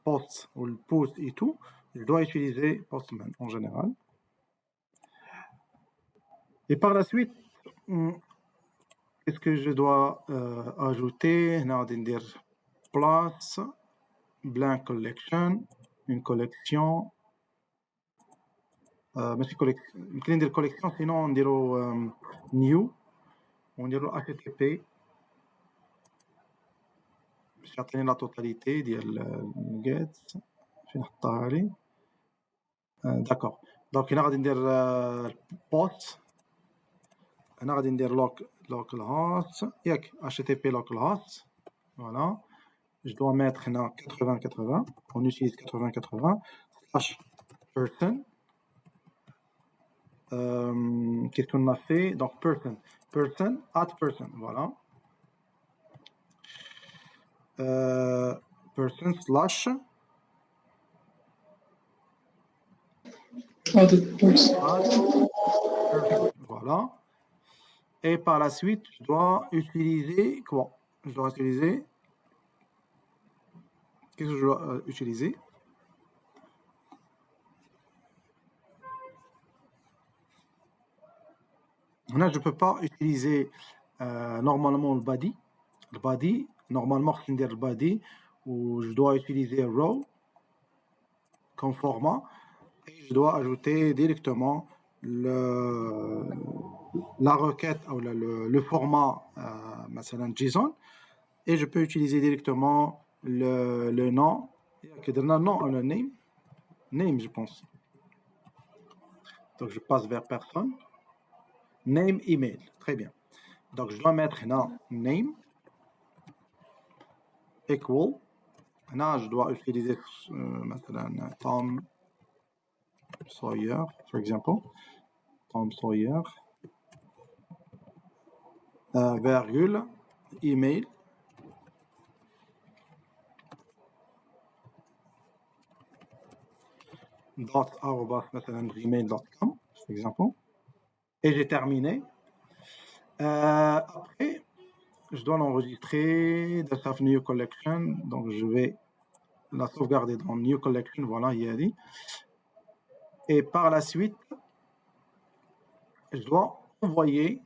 post ou le post et tout, je dois utiliser Postman en général. Et par la suite, qu'est-ce que je dois ajouter? On a dire place. Blank collection, une collection. Mais c'est collection. يمكن ندير collection, sinon نديرو new. ونديرو HTTP. باش يعطيني لا توتاليتي ديال الجيتس. فين نحطها لي؟ داكور. دونك هنا غادي ندير post. هنا غادي ندير local host. ياك HTTP local host. Voilà. Je dois mettre 80-80, on utilise 80-80, /person. Qu'est-ce qu'on a fait? Donc person, voilà. Person / add person. Voilà. Et par la suite, je dois utiliser quoi? Je dois utiliser. Qu'est-ce que je dois utiliser? Là, je ne peux pas utiliser normalement le body. Le body, normalement, c'est le body où je dois utiliser row comme format, et je dois ajouter directement la requête ou le format JSON, et je peux utiliser directement le nom, le name, je pense. Donc je passe vers personne. Name, email, très bien. Donc je dois mettre name equal. Là je dois utiliser Tom Sawyer, for example. Tom Sawyer. Virgule, email. @gmail.com, par exemple. Et j'ai terminé. Après, je dois l'enregistrer dans New Collection. Donc, je vais la sauvegarder dans New Collection. Voilà, il y a dit. Et par la suite, je dois envoyer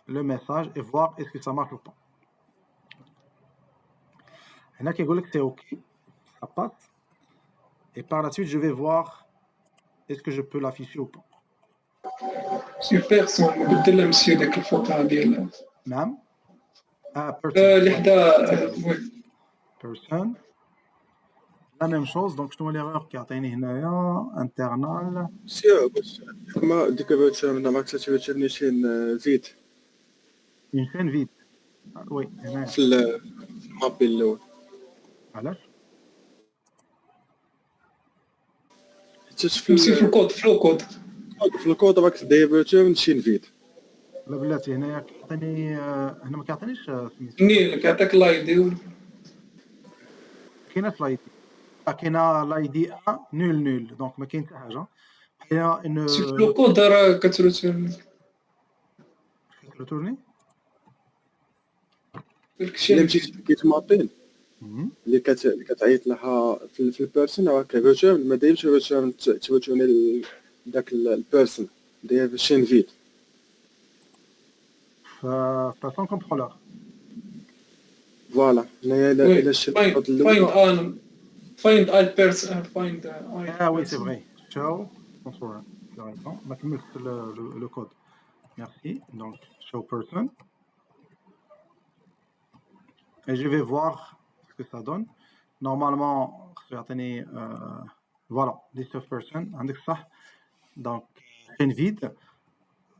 le message et voir est-ce que ça marche ou pas. Il y en a qui disent que c'est OK, ça passe. Et par la suite, je vais voir est-ce que je peux l'afficher ou pas. Super, son بدل لها مسيو داك الفوطه ديال نعم. اللي حدا person. La même chose, donc شنو l'erreur كيعطيني هنايا internal. سي باش ما ديك ما كتبتش نيشين فيد Une chaîne vide. Oui, هنا. في المابي الاول. علاش؟ في الكود في الكود راك داير نيشين فيد. لا بلاتي هنايا كيعطيني هنا ما كيعطينيش سميتو. نيل كيعطيك لاي دي كاينه في لاي دي. كاينه لاي دي نول دونك ما كاين حتى حاجه. هي ان في الكود راه كتروتير retourner. اللي مشيت لقيت مابين اللي كتعيط لها في البيرسون او هكا فيرتشوال ما دايرش فيرتشوال تبوتوني داك البيرسون داير في الشين فيد فاسون كونترولور. فوالا هنايا الا شفت الخط الاول find all person find Oui, c'est vrai. Show controller. Tu as raison. Ma le code. Merci. Donc, show person. Et je vais voir ce que ça donne. Normalement, voilà, list of person. Donc, c'est une vide.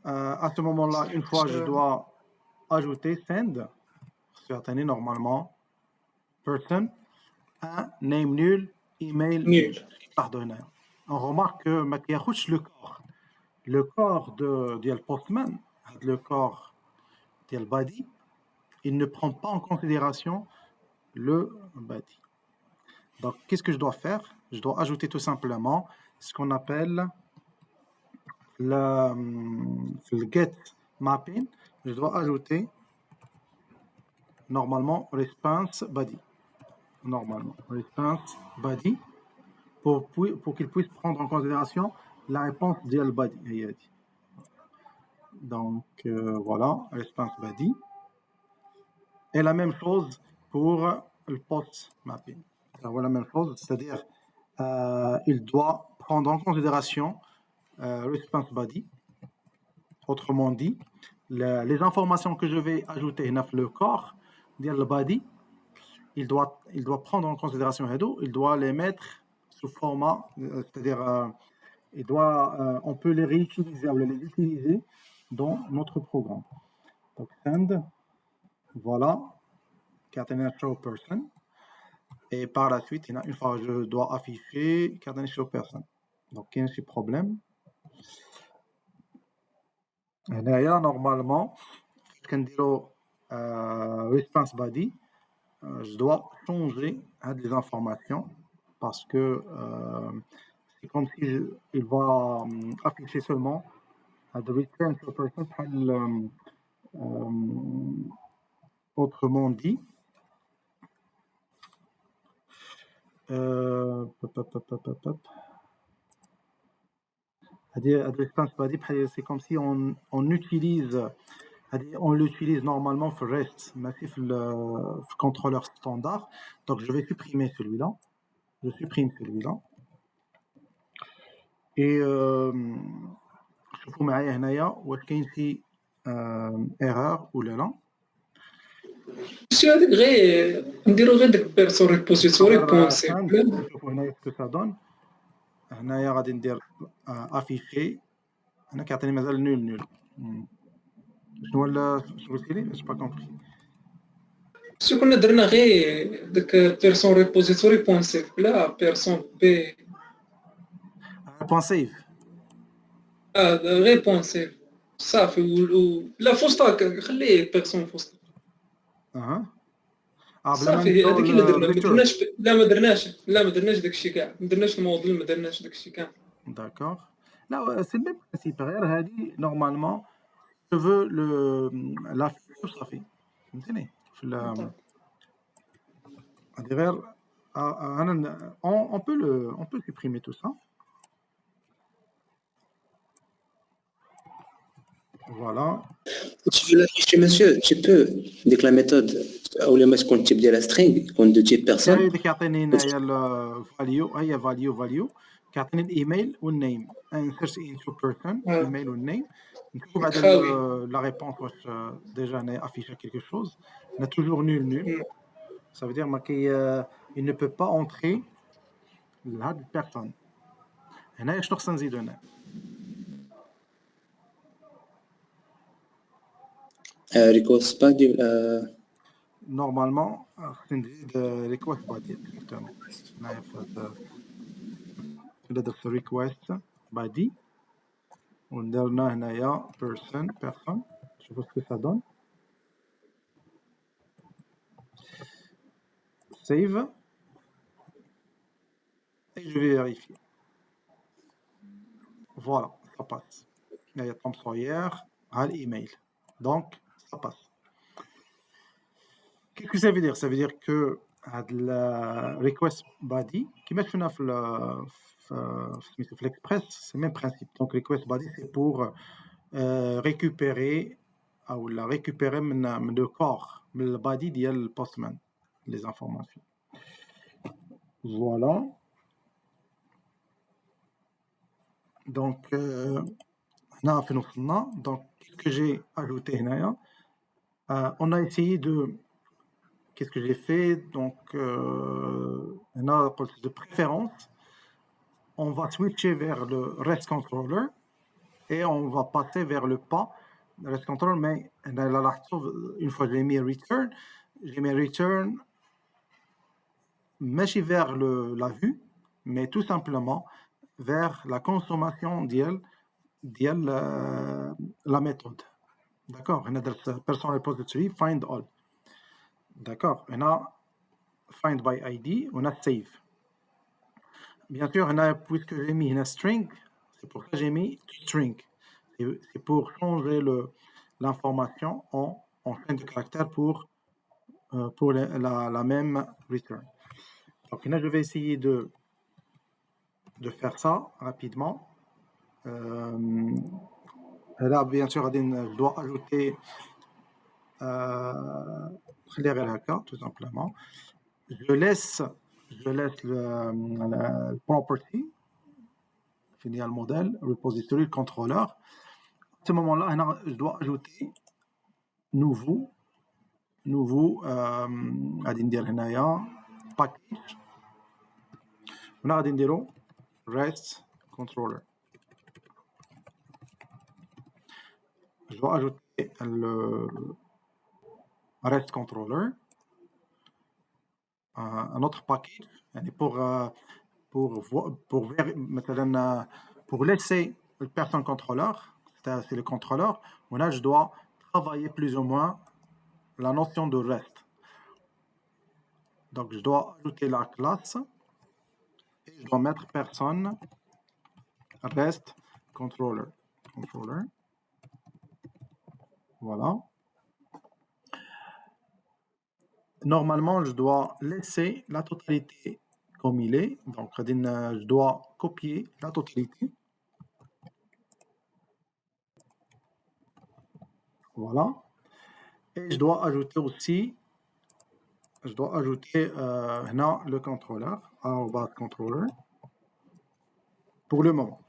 À ce moment-là, une fois, je dois ajouter send. Normalement, person, un name nul, email nul. On remarque que le corps de Postman, le corps de body, il ne prend pas en considération le body. Donc, qu'est-ce que je dois faire? Je dois ajouter tout simplement ce qu'on appelle le get mapping. Je dois ajouter normalement response body. Normalement, response body pour qu'il puisse prendre en considération la réponse de body. Donc, voilà, response body. Et la même chose pour le post mapping. Voilà la même chose, c'est-à-dire il doit prendre en considération response body. Autrement dit, les informations que je vais ajouter dans le corps de le body, il doit prendre en considération il doit les mettre sous format, c'est-à-dire on peut les réutiliser ou les utiliser dans notre programme. Donc send, voilà, container show person, et par la suite, une fois je dois afficher container show person. Donc il y a un problème. Et là, normalement, quand je response body, je dois changer les informations parce que c'est comme si il va afficher seulement the return to a person. Autrement dit, c'est comme si on utilise, on l'utilise normalement pour REST, mais c'est le contrôleur standard. Donc je vais supprimer celui-là. Je supprime celui-là. Et شوفوا معايا هنايا واش كاين شي erreur ولا لا. سي هذاك غير نديرو غير داك بيرسون ريبوزيتوري بوين سي. شوفوا هنايا سكو سا دون. هنايا غادي ندير افيشي. انا كيعطيني مازال نول. شنو قلتي لي؟ باش با كومبري. سي كنا درنا غير داك بيرسون ريبوزيتوري بوين سي بلا بيرسون بي بوين سيف. غير بوين سي صافي. لا فوستاك خليه بيرسون فوستاك. صافي هذيك اللي درنا. ما درناش داكشي كاع. ما درناش الموديل، ما درناش داكشي كاع. D'accord. Là, c'est le même principe. Normalement, je veux la fiche, ça fait. On peut supprimer tout ça. Voilà. Tu veux l'afficher, monsieur? Tu peux, dès que la méthode, ou le masque qu'on type de la string, qu'on de type personne. value. كيعطيني الايميل والنيم. انسيرش انتو بيرسون ايميل والنيم. نشوفوا بعد لا ريبونس واش ديجا انا افيشا كيلكو شوز. انا توجور نول. Ça veut dire il ne peut pas entrer لهاد البيرسون. هنا شنو خصنا نزيدو هنا؟ request body نورمالمون خصني نزيد ريكويست بادي اكزاكتومون. هنايا في هذا request body ودرنا هنايا person. شوفوا ce que ça donne. Save et je vais vérifier. Voilà, ça passe. Il y a Tom Sawyer à l'email. Donc, ça passe. Qu'est-ce que ça veut dire? Ça veut dire que la request body, qui met l'express, c'est le même principe. Donc, request body, c'est pour récupérer ou la récupérer le corps, le body ديال postman, les informations. Voilà. Donc, donc, qu'est-ce que j'ai ajouté là? On a essayé de... Qu'est-ce que j'ai fait? Donc, de préférence, on va switcher vers le REST controller et on va passer vers le pas REST controller. Mais une fois que j'ai mis return, ماشي vers la vue, mais tout simplement vers la consommation ديال la méthode. D'accord? On a person repository find all. D'accord? On a find by ID, on a save. Bien sûr, puisque j'ai mis une string, c'est pour ça que j'ai mis string. C'est pour changer l'information en fin de caractère pour la même return. Donc là, je vais essayer de faire ça rapidement. Là, bien sûr, je dois ajouter tout simplement. Je laisse le property, finir le modèle, repository, controller. À ce moment-là, je dois ajouter nouveau package. On a REST controller. Je dois ajouter le REST controller, un autre package pour laisser le person controller, c'est le contrôleur. Là, je dois travailler plus ou moins la notion de REST. Donc, je dois ajouter la classe et je dois mettre personne REST controller. Voilà. Normalement, je dois laisser la totalité comme il est. Donc, je dois copier la totalité. Voilà. Et je dois ajouter aussi, le contrôleur, controller, pour le moment.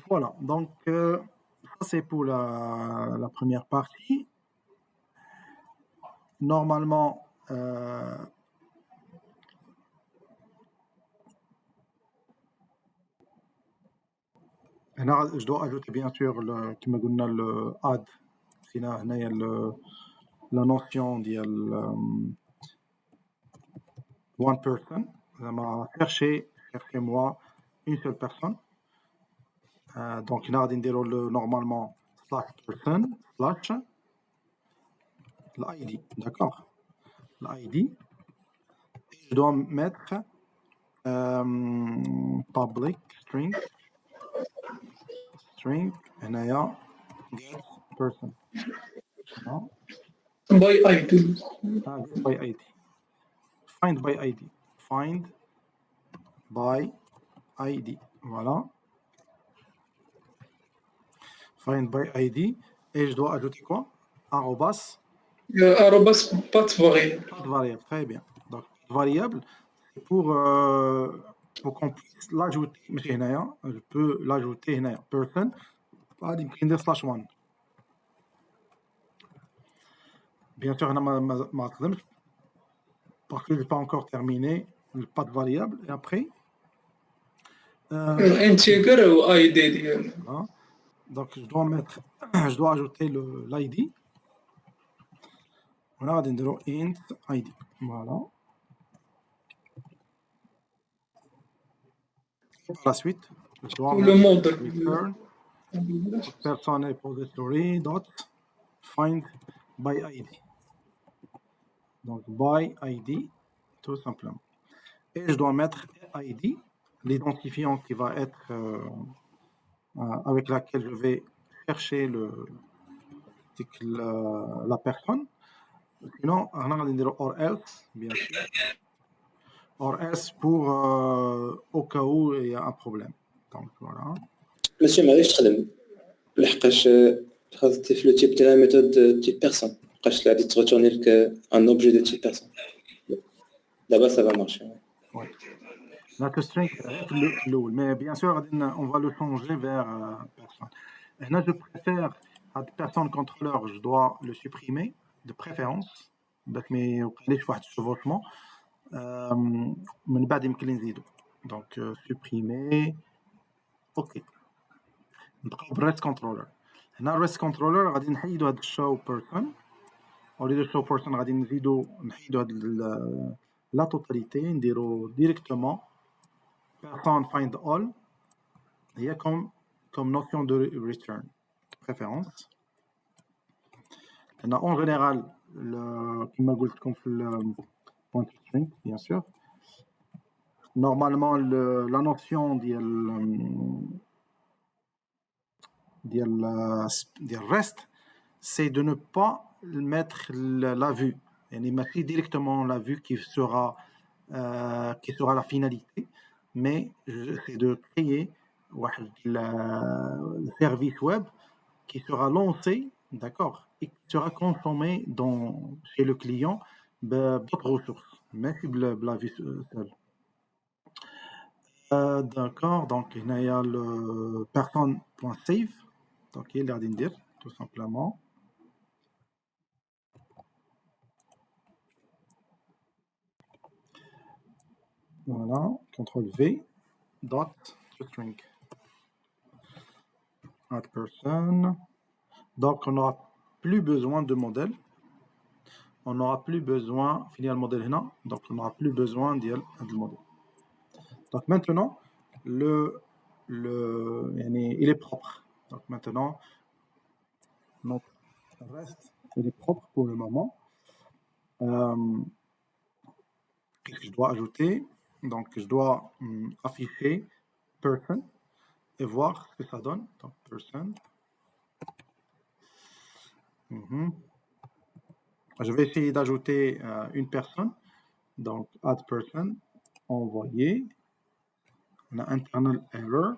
Voilà. Donc, ça c'est pour la première partie. Normalement, je dois ajouter bien sûr le add. La notion de one person. Cherchez-moi une seule personne. Donc, normalement /person/ l'ID. D'accord? L'ID. Je dois mettre public string et get person. by ID. By ID. Find by ID. Find by ID. Voilà. Find by ID. Et je dois ajouter quoi? Arrobas. Arrobas, pas de variable. Pas de variable. Très bien. Donc, variable, c'est pour qu'on puisse l'ajouter. Je peux l'ajouter. Person. /1. Bien sûr, parce que je n'ai pas encore terminé, pas de variable. Et après, integer ou ID. donc, je dois ajouter l'ID. On a int ID. Voilà. Par la suite, je dois le monde. Return person repository dot find by ID. Donc, by ID, tout simplement. Et je dois mettre ID, l'identifiant qui va être avec laquelle je vais chercher la personne. Sinon, on a dit or else, bien sûr. Or else pour au cas où il y a un problème. Donc voilà. ماشي معليش تخدم لحقاش خاصتي في لو تيب ديال لا ميثود تيب بيرسون مابقاش غادي تغوتورني لك ان اوبجي دو تيب بيرسون دابا سا فا مارشي Ouais. La string mais bien sûr on va le changer vers personne. Et là je préfère à personne contrôleur, je dois le supprimer de préférence باش ما يوقعليش واحد الشevauchement من بعد يمكن نزيدو. Donc supprimer. OK. نبقاو بالريست كنترولر. هنا الريست كنترولر غادي نحيدو هاد الشو بيرسون او لي شو بيرسون غادي نحيدو هاد لا توتاليتي نديرو ديريكتومون بيرسون فايند اول هي كوم نوسيون دو ريتيرن بريفيرونس. هنا اون جينيرال كما قلت لكم في البوينت سترينغ بيان سور نورمالمون لا نوسيون ديال rest, c'est de ne pas mettre la vue. يعني ماشي directement la vue qui sera la finalité, mais c'est de créer واحد service web qui sera lancé, d'accord, et qui sera consommé chez le client d'autres ressources, ماشي بلا vue seule. D'accord, donc il y a le person.save. Donc, il y a dire tout simplement. Voilà, CTRL V, dot string. Add person. Donc, on n'aura plus besoin de modèle. On n'aura plus besoin, finir le modèle là. Donc, on n'aura plus besoin du modèle. Donc, maintenant, il est propre. Donc, maintenant, notre reste il est propre pour le moment. Qu'est-ce que je dois ajouter? Donc je dois afficher person et voir ce que ça donne. Donc person. Je vais essayer d'ajouter une personne. Donc add person, envoyer. On a internal error.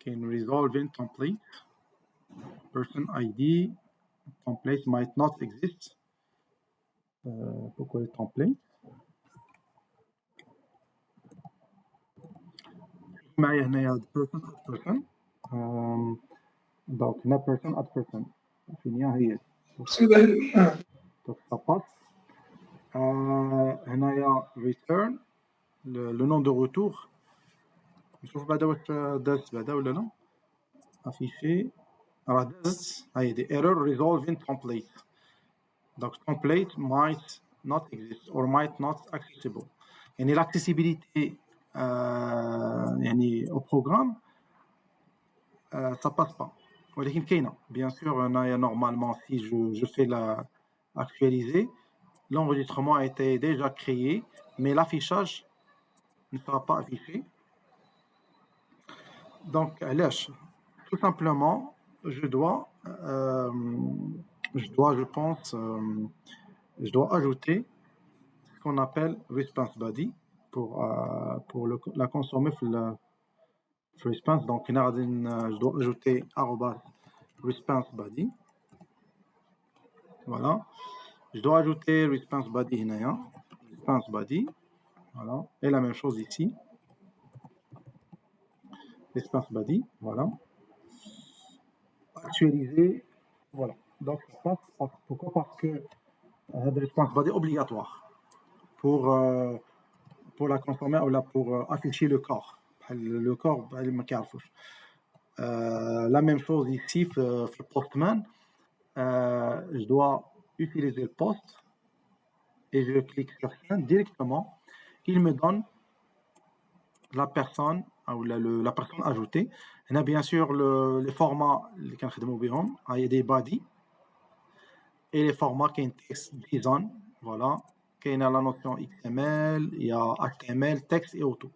Can resolve in template. Person ID. Template might not exist. Pourquoi les templates? معايا هنايا person at person. Donc هنا person at person. فينيا هي. Donc ça passe. هنايا return le nom de retour. نشوف بعدا واش داز بعدا ولا لا. afficher. راه دازت هاي دي error resolve in template. Donc template might not exist or might not accessible. يعني l'accessibilité يعني au programme ça passe pas. ولكن كاينه bien sûr هنايا normalement si je fais la actualiser l'enregistrement a été déjà créé mais l'affichage ne sera pas affiché. Donc علاش tout simplement je dois ajouter ce qu'on appelle response body pour la consommer في response. Donc je dois ajouter @response body. Voilà, je dois ajouter response body هنايا response body. Voilà, et la même chose ici response body. Voilà, actualiser. Voilà, donc ça passe. Pourquoi? Parce que le response body obligatoire pour la consommer ou là pour afficher le corps. Le corps ما كيعرفوش. La même chose ici في Postman. Je dois utiliser le post et je clique sur ça directement. Il me donne la personne ou la personne ajoutée. On a bien sûr les formats اللي كنخدموا بهم. Il y a des body et les formats qui sont JSON. Voilà, il y a la notion XML, il y a HTML, texte et auto.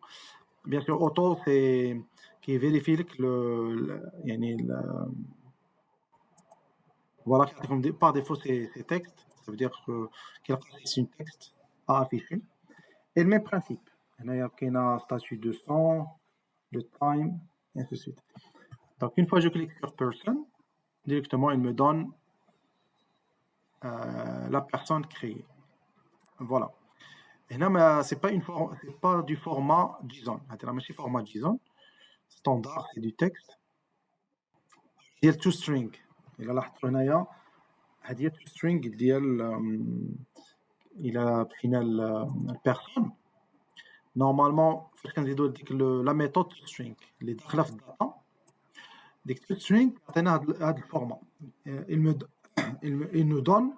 Bien sûr, auto qui vérifie que voilà, par défaut c'est texte, ça veut dire qu'il affiche un texte à afficher. Et le même principe. Il y a un statut de son, de time, et ainsi de suite. Donc une fois que je clique sur person, directement il me donne la personne créée. Voilà. Et là, c'est pas du format JSON. C'est format JSON. Standard, c'est du texte. Il y a le toString. Il a la toString, il a final personne. Normalement, la méthode toString, les داخله في الداتا ديك toString عطينا هذا الفورmat. Il nous donne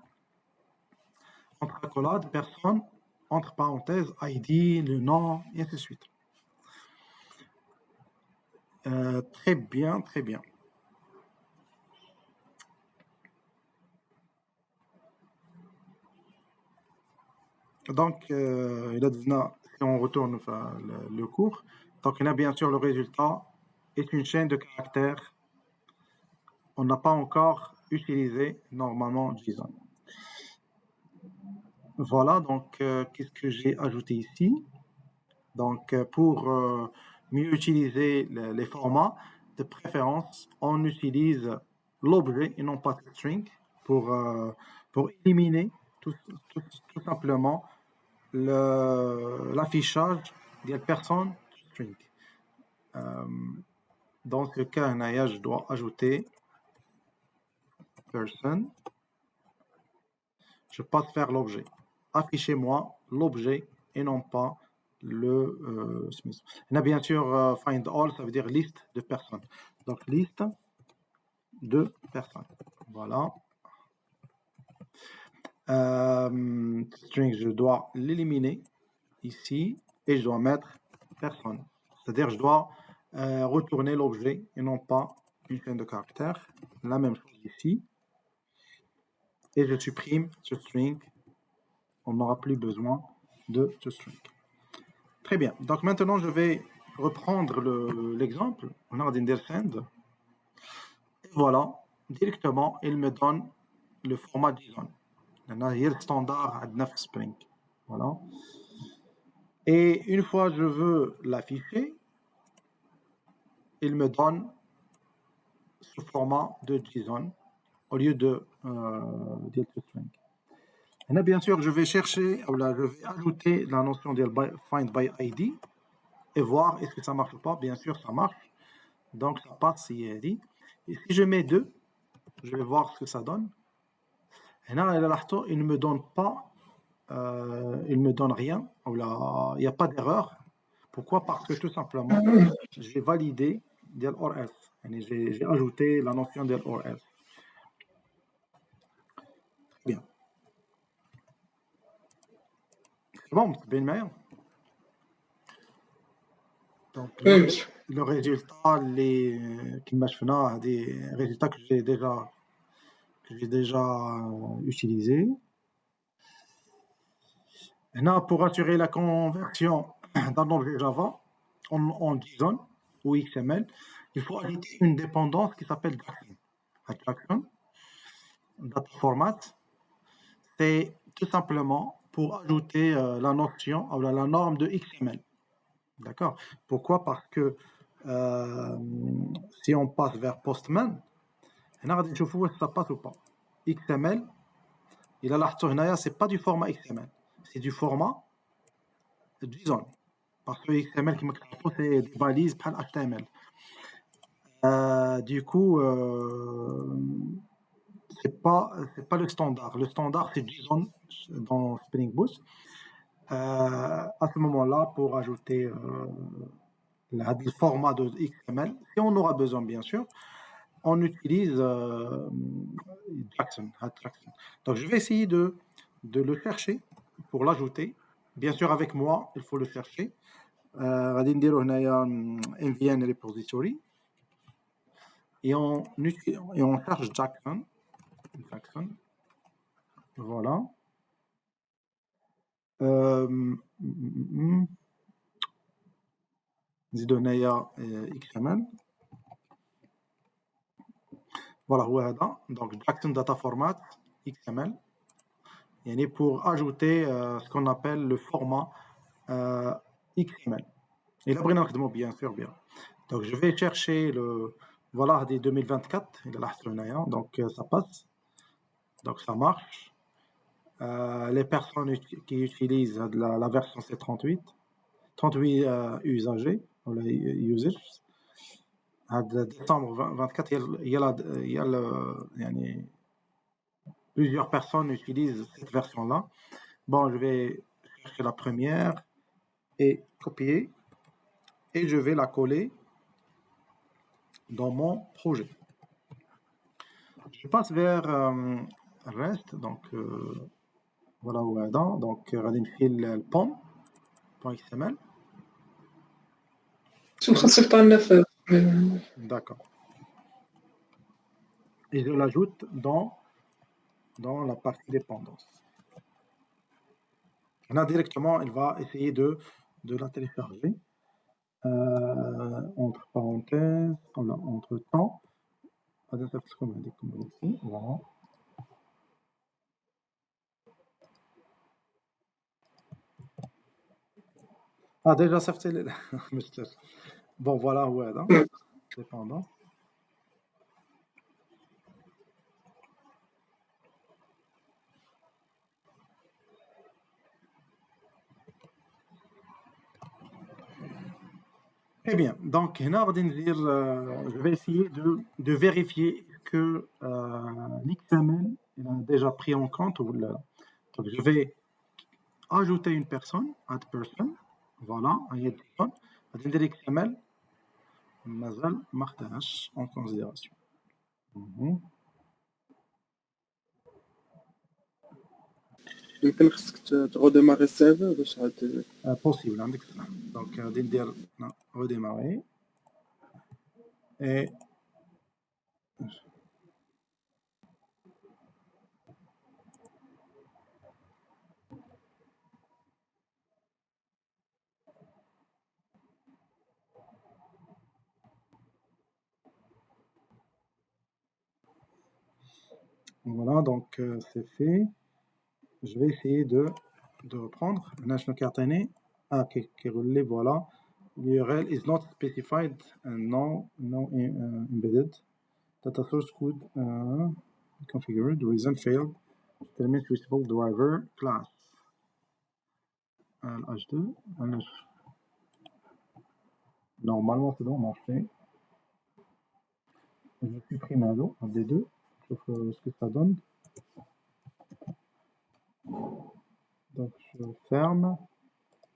entre accolades personne entre parenthèses ID, le nom, et ainsi de suite. Très bien, très bien. Donc, si on retourne le cours, donc il y a bien sûr le résultat est une chaîne de caractères. On n'a pas encore utilisé normalement JSON. Voilà, donc qu'est-ce que j'ai ajouté ici? Donc, pour mieux utiliser les formats, de préférence, on utilise l'objet et non pas le string pour éliminer tout simplement l'affichage de la personne string. Dans ce cas, je dois ajouter person. Je passe vers l'objet. Affichez-moi l'objet et non pas le on a bien sûr find all, ça veut dire liste de personnes. Donc liste de personnes. Voilà. String, je dois l'éliminer ici et je dois mettre personne. C'est-à-dire je dois retourner l'objet et non pas une chaîne de caractères. La même chose ici. Et je supprime ce string. On n'aura plus besoin de ce string. Très bien. Donc maintenant, je vais reprendre l'exemple. On a un send. Et voilà, directement, il me donne le format JSON. Il y a le standard à 9 Spring. Voilà. Et une fois que je veux l'afficher, il me donne ce format de JSON au lieu de string. Et là, bien sûr, je vais chercher, ou là, je vais ajouter la notion de find by ID et voir est-ce que ça marche ou pas. Bien sûr, ça marche. Donc, ça passe CID. Et si je mets 2, je vais voir ce que ça donne. Et là, il ne me donne pas, il ne me donne rien. Ou là, il n'y a pas d'erreur. Pourquoi? Parce que tout simplement, j'ai validé OR-else. J'ai ajouté la notion de OR-else. Bien. C'est bon, c'est bien meilleur. Donc, le résultat, des résultats que j'ai déjà utilisés. Maintenant, pour assurer la conversion d'un objet Java en JSON ou XML, il faut ajouter une dépendance qui s'appelle Jackson. Jackson, data format, c'est tout simplement pour ajouter la notion, la norme de XML. D'accord? Pourquoi? Parce que si on passe vers Postman, ça passe ou pas. XML, c'est pas du format XML, c'est du format JSON. Parce que XML, c'est des balises par HTML. Du coup, c'est pas le standard. Le standard, c'est JSON dans Spring Boot. À ce moment-là, pour ajouter le format de XML, si on aura besoin, bien sûr, on utilise Jackson. Donc, je vais essayer de le chercher pour l'ajouter. Bien sûr, avec moi, il faut le chercher. غادي نديرو هنايا nvn repository et on cherche Jackson. Voilà. نزيدو هنايا XML. Voilà, هو هذا. Donc Jackson Data Format XML. يعني pour ajouter ce qu'on appelle le format XML. Et là, bien sûr, bien. Donc je vais chercher le. Voilà, des 2024. Il a là, donc ça passe. Donc ça marche. Les personnes qui utilisent la version C38, 38 usagers, ou les users. Décembre 24, il y a plusieurs personnes utilisent cette version-là. Bon, je vais chercher la première et copier. Et je vais la coller dans mon projet. Je passe vers reste. Donc, voilà où est dedans. Donc, غادي نمشي .xml. شو خاصك طالنا في D'accord. Et je l'ajoute dans la partie dépendance. Là, directement, il va essayer de la télécharger. Entre parenthèses, voilà, entre temps. Voilà. Ah, déjà, ça fait le. Bon, voilà où est là. Dépendance. Très bien. Donc, je vais essayer de vérifier que l'XML il a déjà pris en compte. Donc, je vais ajouter une personne, add person. Voilà, il y a une personne. l'XML, mazal ما خداهاش en considération. يمكن خصك تغوديماري السيرفر باش عاد possible عندك الصح. دونك غادي ندير redémarrer et voilà, donc c'est fait. Je vais essayer de reprendre. National Cartane. Ah, qui relève, voilà. URL is not specified and no embedded. Data source could configured. Reason failed. Determine switchable driver class. H2. Normalement, c'est bon, marché. Je supprime un des deux. Sauf ce que ça donne. Donc je ferme,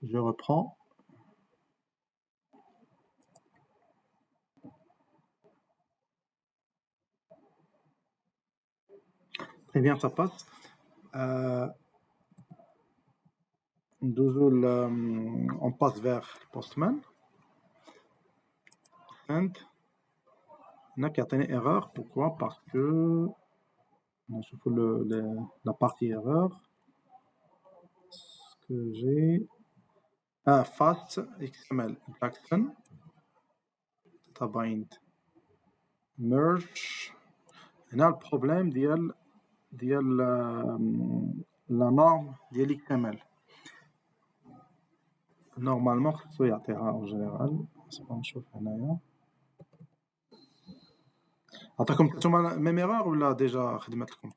je reprends. Très bien, ça passe. On passe vers Postman. Send. On a une erreur. Pourquoi? Parce que je fais la partie erreur. Ce que j'ai. Fast XML Jackson. Data bind. Merge. On a le problème la norme de l'XML. Normalement, خصو يعطيها en général. نشوف هنايا. عطاكم نتوما ميم ايرور ولا ديجا خدمت لكم؟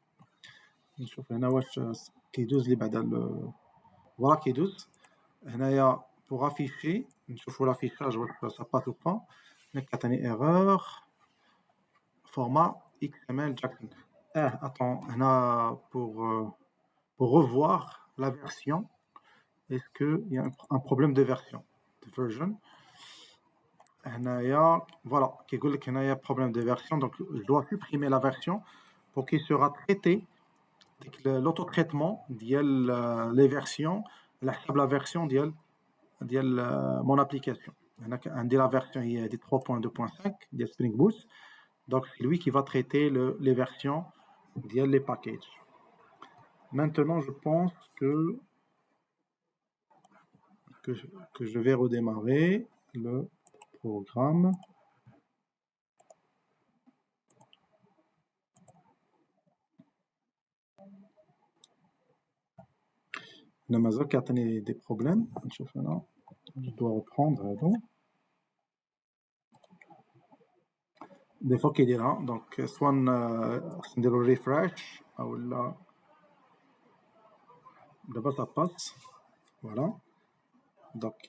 نشوف هنا واش كيدوز لي بعدا فوالا كيدوز هنايا بوغ افيشي نشوفوا لافيشاج واش سا باس او با. هنا كتعطيني ايرور format XML Jackson. Attends, هنا pour revoir la version. Est-ce qu'il y a un problème de version, de version? Voilà, qui dit qu'il y a un problème de version, donc je dois supprimer la version pour qu'il sera traité l'auto-traitement les versions, la version de mon application. La version est 3.2.5 de Spring Boot, donc c'est lui qui va traiter les versions les packages. Maintenant, je pense que je vais redémarrer le programme. Amazon qui a des problèmes. Je dois reprendre. Des fois qu'il est là, donc soit on le refresh ou là d'abord ça passe. Voilà. Donc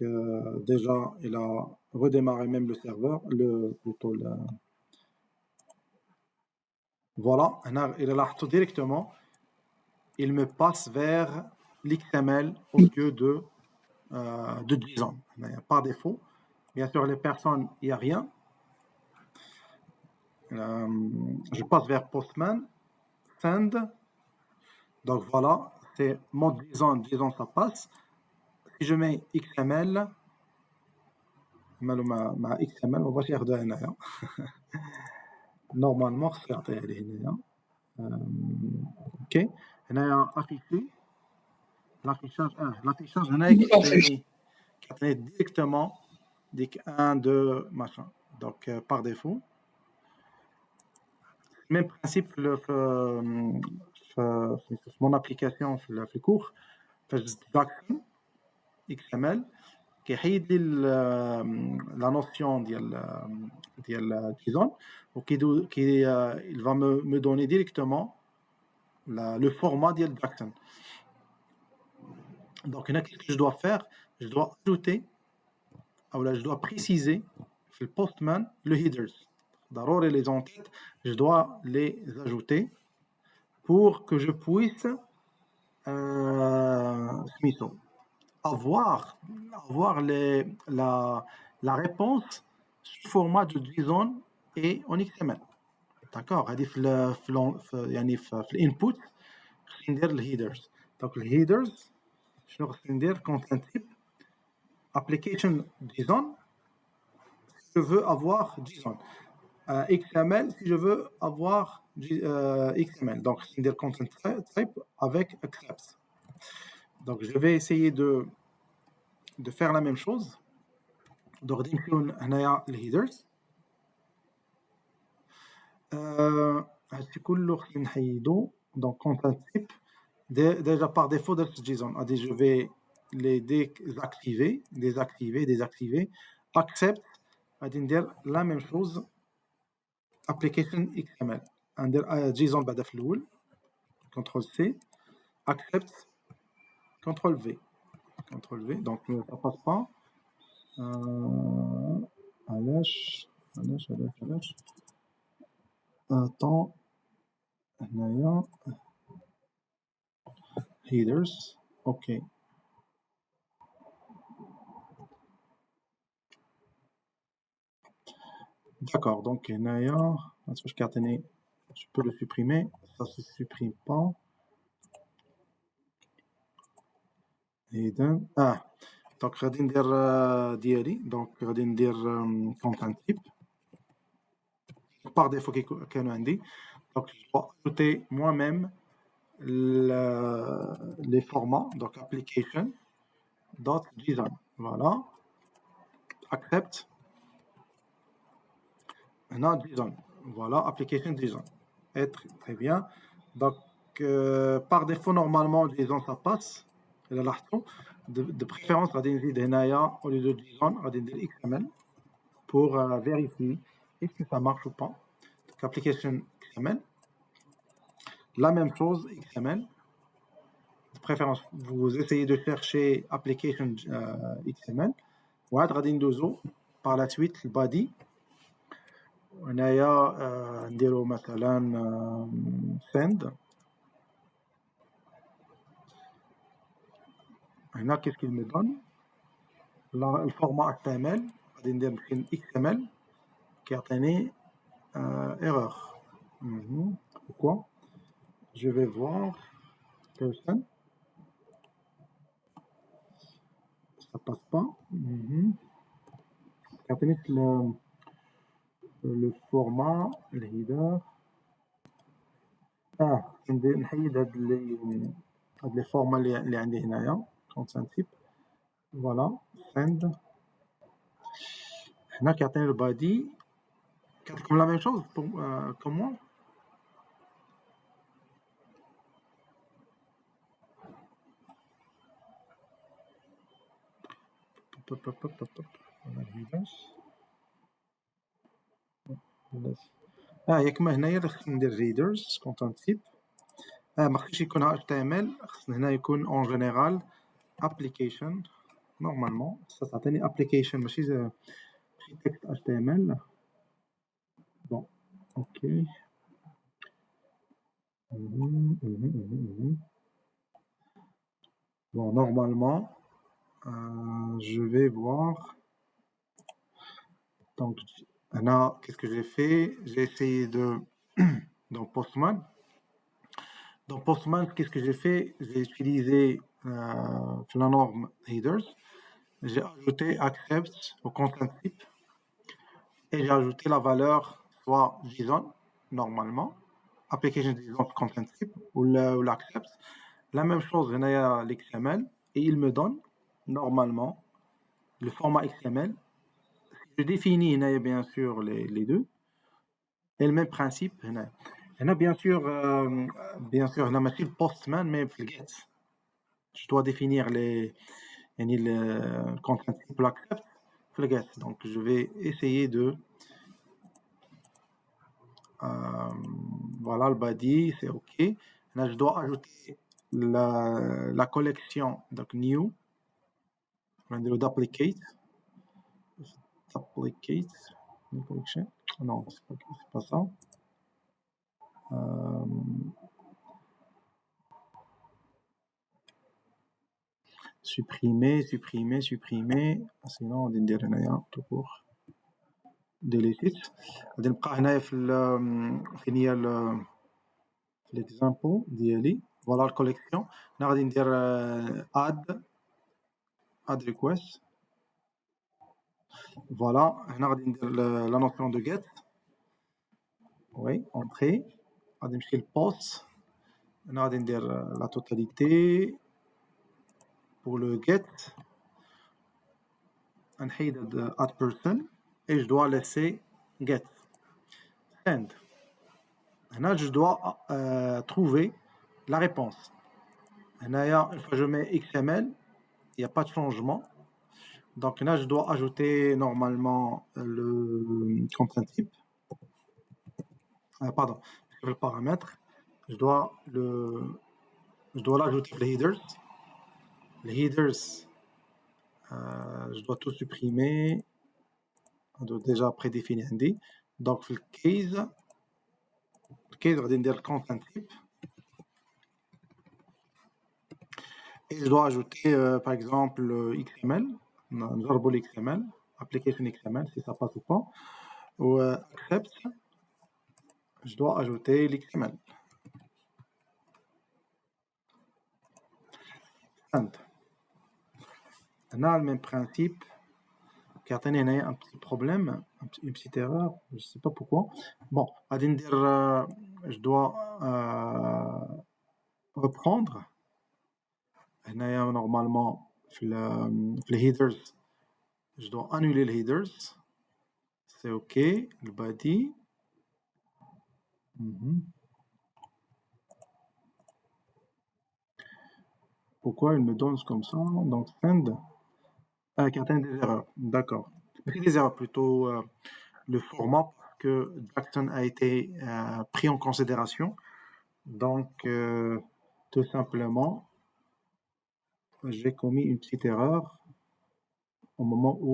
déjà il a redémarré même le serveur, plutôt le voilà, il est là directement, il me passe vers l'XML au lieu de JSON. Par défaut, bien sûr les personnes, il n'y a rien. Je passe vers Postman, Send. Donc voilà, c'est mode JSON, ça passe. Si je mets XML, ma XML, on va faire de هنايا. Normalement, c'est هنايا. OK. هنايا affiché. L'affichage هنايا qui directement dit 1 2 machin. Donc par défaut. Même principe mon application في الكور فاش Jackson XML كيحيد لي la notion ديال JSON il va me donner directement le format ديال Jackson. Donc qu'est-ce que je dois faire? Je dois ajouter ou là je dois préciser في Postman le headers. ضروري les entêtes, je dois les ajouter pour que je puisse avoir la réponse sous format de JSON et en XML. D'accord. هذه يعني في الانبوت خصني ندير الهيدرز. دونك الهيدرز شنو خصني ندير؟ content type application JSON si je veux avoir JSON, XML si je veux avoir XML. Donc خصني ندير content type avec accepts. Donc je vais essayer de faire la même chose. Donc نمشيو هنايا الهيدرز. هادشي كله خصني نحيدو. Donc content type déjà par défaut درت JSON. Je vais les désactiver. Accept غادي ندير la même chose application XML. ندير JSON بعدا في الاول. CTRL C accept CTRL V. Donc ça passe pas. علاش attends هنايا headers. OK. D'accord, donc هنايا واش كيعطيني je peux le supprimer, ça se supprime pas. إذن donc غادي ندير ديالي. donc غادي ندير content type par défaut كانوا عندي. donc je dois ajouter moi-même les formats. donc application dot JSON. voilà. accept maintenant JSON. voilà, application JSON. Et très bien. donc par défaut normalement JSON ça passe. إلا لاحظتوا de préférence غادي نزيد هنايا au lieu de JSON غادي ندير XML pour vérifier est-ce que ça marche ou pas. donc application XML. la même chose XML. de préférence vous essayez de chercher application XML. وعاد غادي ندوزو par la suite البادي. هنايا نديرو مثلا send. هنا qu'est-ce qu'il me donne? le format HTML غادي ندير XML كيعطيني erreur. Pourquoi? je vais voir person. ça passe pas. كيعطيني le format الهيدر. نحيد هاد لي فورما اللي عندي هنايا content type. voilà send. هنا كيعطيني البادي كتعطيكم la même chose comme moi. ياك ما هنايا خصني ندير readers content type. ما خصنيش يكون HTML، خصني هنا يكون en général application normalement. ça تعطيني application ماشي texte HTML. bon ok. Bon, normalement je vais voir. Donc là, qu'est-ce que j'ai fait? J'ai essayé de dans Postman. Dans Postman, qu'est-ce que j'ai fait? J'ai utilisé la norme headers. J'ai ajouté accept au content type et j'ai ajouté la valeur soit JSON normalement, application JSON content type ou l'accept. La même chose, il y a l'XML et il me donne normalement le format XML. Je définis bien sûr les deux et le même principe. Bien sûr, on a le Postman, mais le get. Je dois définir le content type l'accept, le get. Donc je vais essayer de voilà le body, c'est ok. Là, je dois ajouter la collection, donc new, duplicate, new collection. Non, c'est pas ça. Supprimer, sinon on va dire tout court. Delete. غادي نبقى هنايا فين هي l'example ديالي. فوالا الكوليكسيون. هنا غادي ندير add request. فوالا هنا غادي ندير la notion de get. Oui, entrée. غادي نمشي للبوست. هنا غادي ندير la totalité pour le get. نحيد add person et je dois laisser get. Send. Là, je dois trouver la réponse. Là, une fois que je mets XML, il n'y a pas de changement. Donc là, je dois ajouter normalement le content type. Pardon, le paramètre. Je dois l'ajouter les headers. Les headers, je dois tout supprimer. On doit déjà prédéfinir. Donc, le case, غادي ندير le content type. Et je dois ajouter par exemple XML. نجربوا l'XML, application XML si ça passe ou pas. Ou accept. Je dois ajouter l'XML. Send. On a le même principe. Qui a un petit problème, une petite erreur, je ne sais pas pourquoi. Bon, je dois reprendre. Normalement, les headers, je dois annuler les headers. C'est OK. Le body. Pourquoi il me donne comme ça? Donc, send. Qui a des erreurs. D'accord. Des erreurs plutôt le format parce que Jackson a été pris en considération. Donc, tout simplement, j'ai commis une petite erreur au moment où.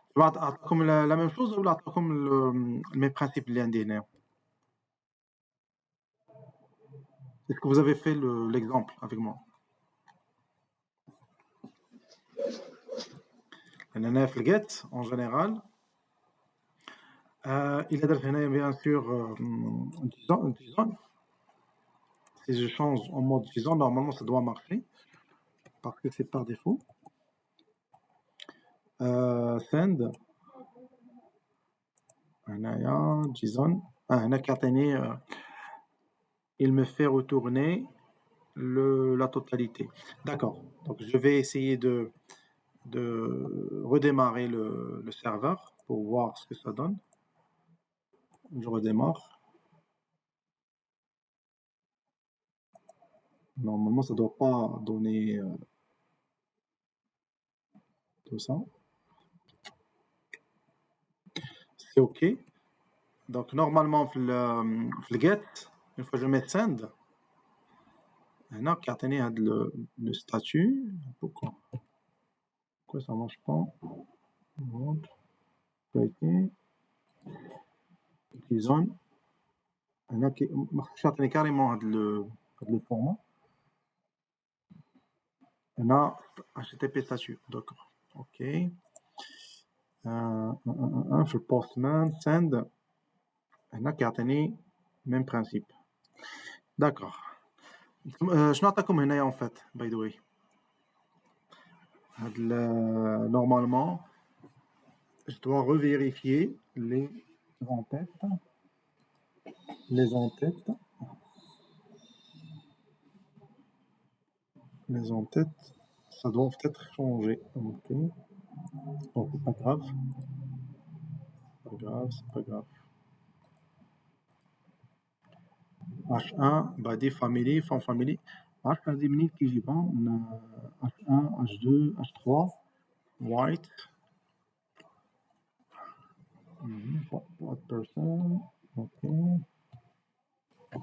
Tu vas comme la même chose ou comme le même principe l'indéné. Est-ce que vous avez fait l'exemple avec moi? Le get en général. Il a bien sûr JSON. Si je change en mode JSON, normalement ça doit marcher parce que c'est par défaut. Send. JSON. Il me fait retourner la totalité. D'accord. Donc je vais essayer de redémarrer le serveur. pour voir ce que ça donne. Je redémarre. Normalement, ça ne doit pas donner tout ça. C'est OK. Donc, normalement, le get, une fois que je mets send, هنا كيعطيني هاد le statut. Pourquoi ça marche pas? JSON. هنا ما خصش يعطيني كاريمون هاد le format. هنا HTTP statut. D'accord. OK. في البوستمان send. هنا كيعطيني même principe. D'accord. شنو عطاكم هنايا en fait by the way normalement je dois revérifier les en-têtes ça doit peut-être changer. OK. Bon, c'est pas grave. H1 body family font family عارف هذه منين كيجيبها من H1 H2 H3 white what person. OK.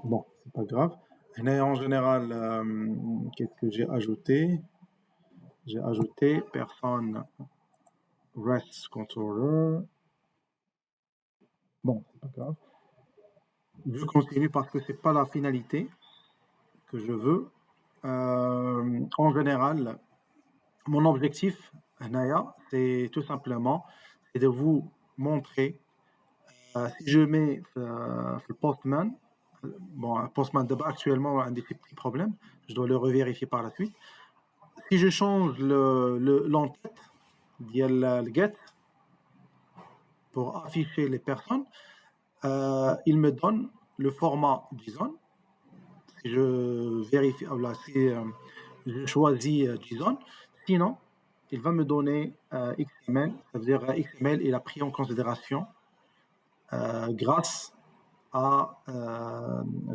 Bon, c'est pas grave. Et en général qu'est-ce que j'ai ajouté? J'ai ajouté personne REST controller. Bon, c'est pas grave. Je continue parce que c'est pas la finalité que je veux. En général, mon objectif, Naya, c'est tout simplement c'est de vous montrer si je mets le Postman, bon, Postman actuellement a des petits problèmes, je dois le revérifier par la suite. Si je change l'entête le get pour afficher les personnes, il me donne le format JSON. Si je vérifie, si je choisis JSON, sinon il va me donner XML. Ça veut dire XML il a pris en considération grâce à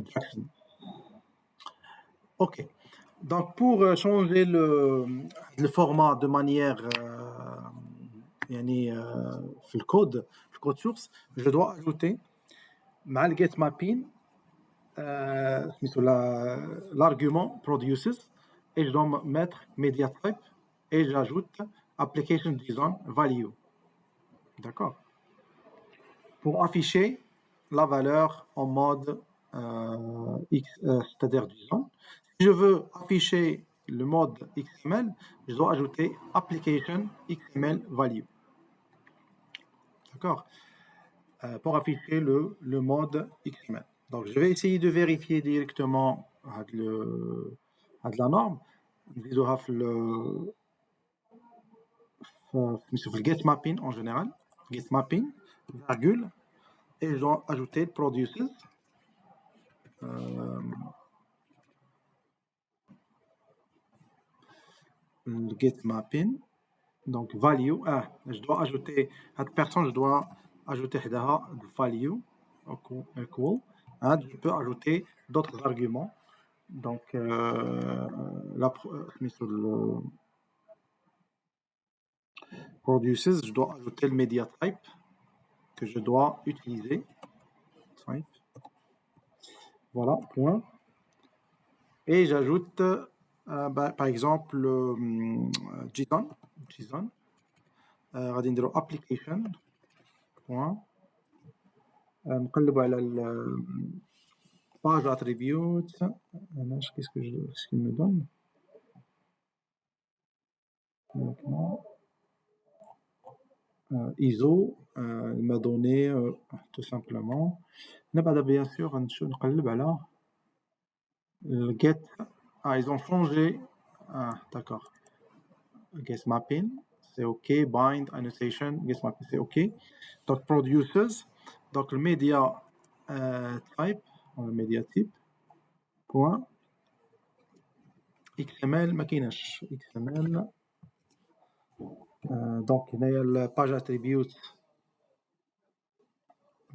Jackson. Ok. Donc pour changer le format de manière le code source, je dois ajouter mal get mapping l'argument produces et je dois mettre media type et j'ajoute application JSON value. D'accord. Pour afficher la valeur en mode c'est-à-dire JSON. Si je veux afficher le mode XML, je dois ajouter application XML value. D'accord. Pour afficher le mode XML. Donc, je vais essayer de vérifier directement la norme. Je dois le get mapping en général. Get mapping, virgule. Et je dois ajouter produces. Get mapping. Donc, value. Je dois ajouter, à cette personne, je dois ajouter value equal. Je peux ajouter d'autres arguments. Donc, produces, je dois ajouter le media type que je dois utiliser. Type. Voilà, point. Et j'ajoute, par exemple, JSON. غادي نديرو application. Point. نقلبوا على page attributes. Qu'est-ce qu'il me donne? ISO, il m'a donné tout simplement. Bien sûr, نقلب على get. Ils ont changé. D'accord. Get mapping, c'est OK. Bind, annotation, get mapping, c'est OK. Donc, produces. Donc, le media type, le media type. Point. XML, ما كايناش XML. Donc, il y a la page attributes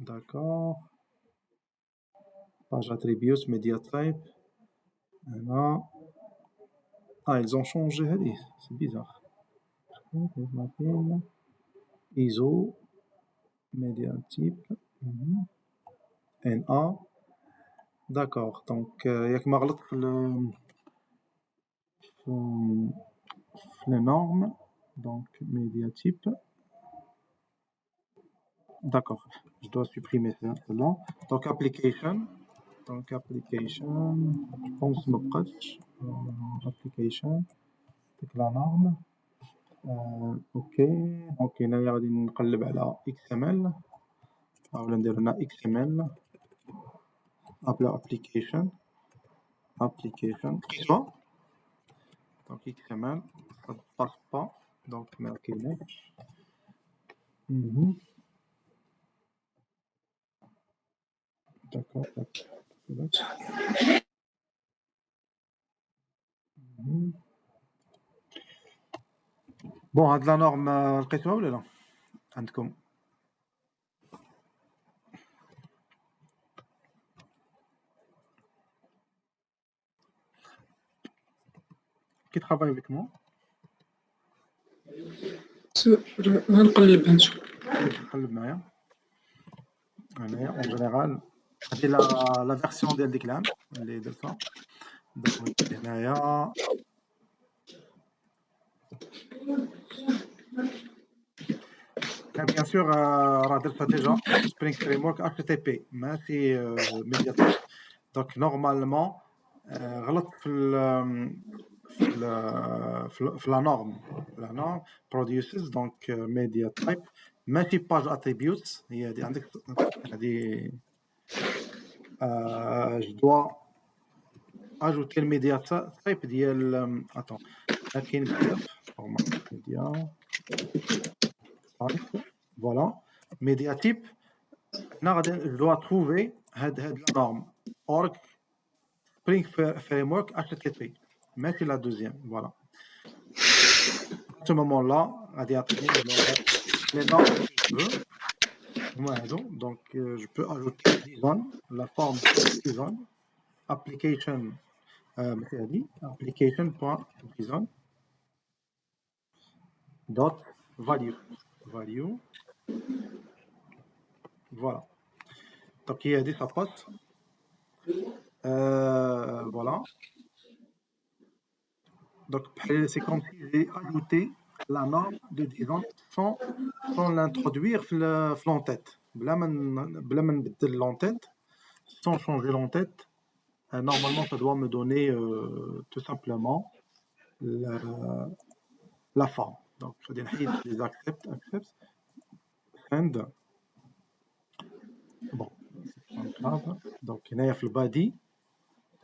d'accord. Page attributs, media type. Voilà. Ah, ils ont changé, c'est bizarre. ISO, media type, NA. D'accord, donc il y a que ما غلط les normes, donc media type. D'accord, je dois supprimer cela. Donc application, je pense ما بقاش. application, c'est la norme. ok, donc هنا غادي نقلب على XML ولا ندير هنا XML application soit donc XML ça ne passe pas donc ما كايناش. d'accord. bon هاد لا نورم لقيتوها ولا لا عندكم؟ qui travaille avec moi غنقلبها نشوف. نقلب معايا هنايا اون جينيرال هادي لا فيرسيون ديال ديك العام اللي درتها. دونك هنايا bien sûr راه درتها ديجا Spring Framework HTTP ماشي ميديا. دونك نورمالمون غلط في لا نورم produces donc media type ماشي page attributes هي هادي عندك هادي je dois ajouter le media type ديال attends كاين بزاف media type voilà media type هنا غادي je dois trouver هاد la norme org Spring Framework HTTP ماشي la deuxième voilà. À ce moment-là, les normes que je veux, donc je peux ajouter JSON, la forme JSON, application.json dot value, voilà. Donc il y a dit ça passe, voilà. Donc c'est comme si j'ai ajouté la norme de JSON sans l'introduire في l'entête. بلا ما نبدل l'entête, sans changer l'entête, normalement ça doit me donner tout simplement la forme. Donc je vais نحيد les accept, send. Bon, c'est pas grave. Donc هنايا في البادي